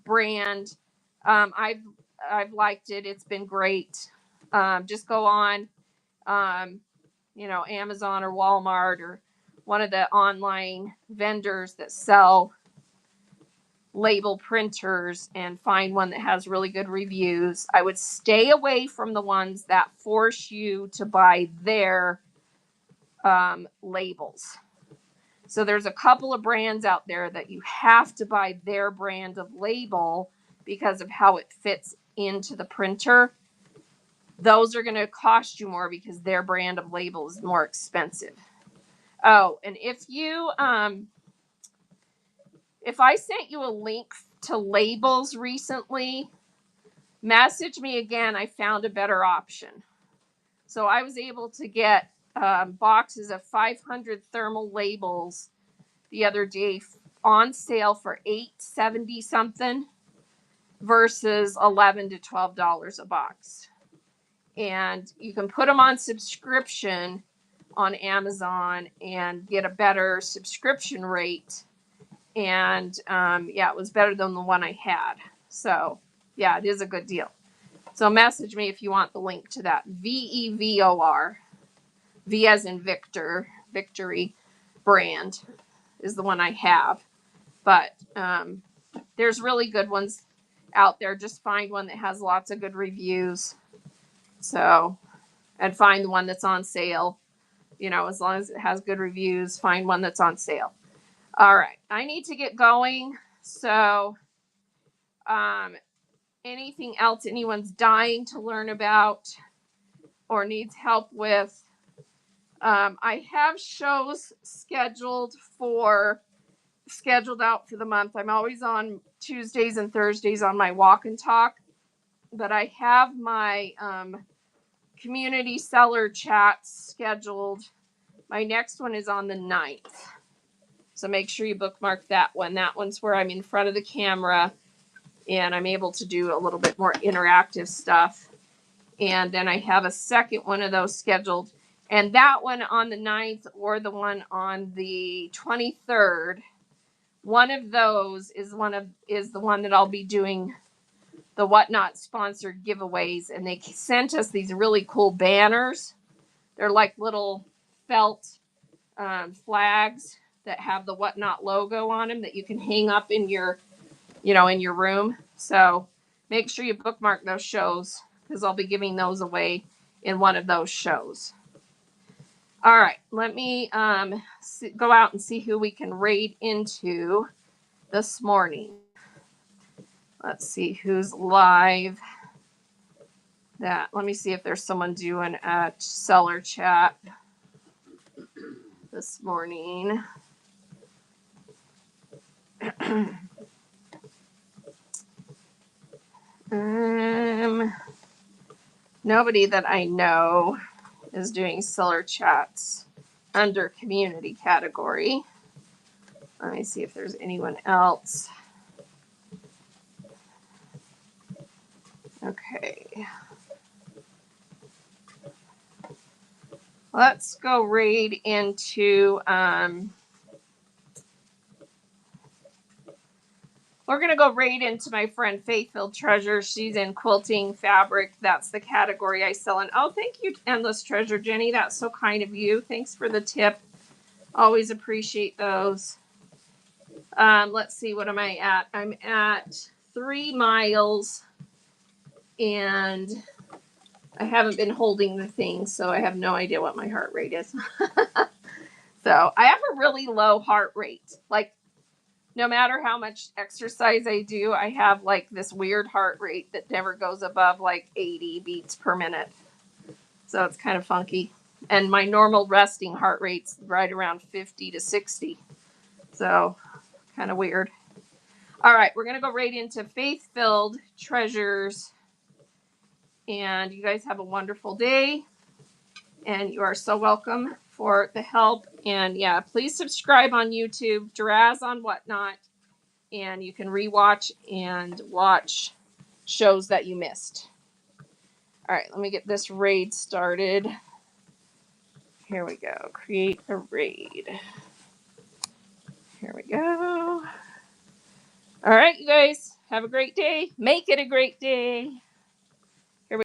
brand. I've liked it. It's been great. Just go on, Amazon or Walmart or one of the online vendors that sell label printers and find one that has really good reviews. I would stay away from the ones that force you to buy their labels. So there's a couple of brands out there that you have to buy their brand of label because of how it fits into the printer. Those are going to cost you more because their brand of label is more expensive. Oh, and if I sent you a link to labels recently, message me again. I found a better option. So I was able to get boxes of 500 thermal labels the other day on sale for $8.70 something versus $11 to $12 a box. And you can put them on subscription on Amazon and get a better subscription rate. And it was better than the one I had. So yeah, it is a good deal. So message me if you want the link to that. VEVOR, V as in Victor, victory brand is the one I have. But there's really good ones out there. Just find one that has lots of good reviews. So, and find the one that's on sale. As long as it has good reviews, find one that's on sale. All right, I need to get going. So, anything else anyone's dying to learn about or needs help with? I have shows scheduled out for the month. I'm always on Tuesdays and Thursdays on my walk and talk, but I have my community seller chats scheduled. My next one is on the 9th. So make sure you bookmark that one. That one's where I'm in front of the camera and I'm able to do a little bit more interactive stuff. And then I have a second one of those scheduled. And that one on the 9th or the one on the 23rd, one of those is the one that I'll be doing the Whatnot sponsored giveaways. And they sent us these really cool banners. They're like little felt flags that have the Whatnot logo on them that you can hang up in your room. So make sure you bookmark those shows because I'll be giving those away in one of those shows. All right, let me go out and see who we can raid into this morning. Let's see who's live. Let me see if there's someone doing a seller chat this morning. Nobody that I know is doing seller chats under community category. Let me see if there's anyone else. Okay. Let's go raid into We're going to go right into my friend Faithful Treasure. She's in quilting fabric. That's the category I sell in. Oh, thank you, Endless Treasure, Jenny. That's so kind of you. Thanks for the tip. Always appreciate those. Let's see, what am I at? I'm at 3 miles, and I haven't been holding the thing, so I have no idea what my heart rate is. So I have a really low heart rate. Like, no matter how much exercise I do, I have like this weird heart rate that never goes above like 80 beats per minute. So it's kind of funky. And my normal resting heart rate's right around 50 to 60. So kind of weird. All right, we're going to go right into Faith-Filled Treasures. And you guys have a wonderful day. And you are so welcome for the help. And yeah, please subscribe on YouTube, Draz on Whatnot. And you can rewatch and watch shows that you missed. All right, let me get this raid started. Here we go. Create a raid. Here we go. All right, you guys, have a great day. Make it a great day.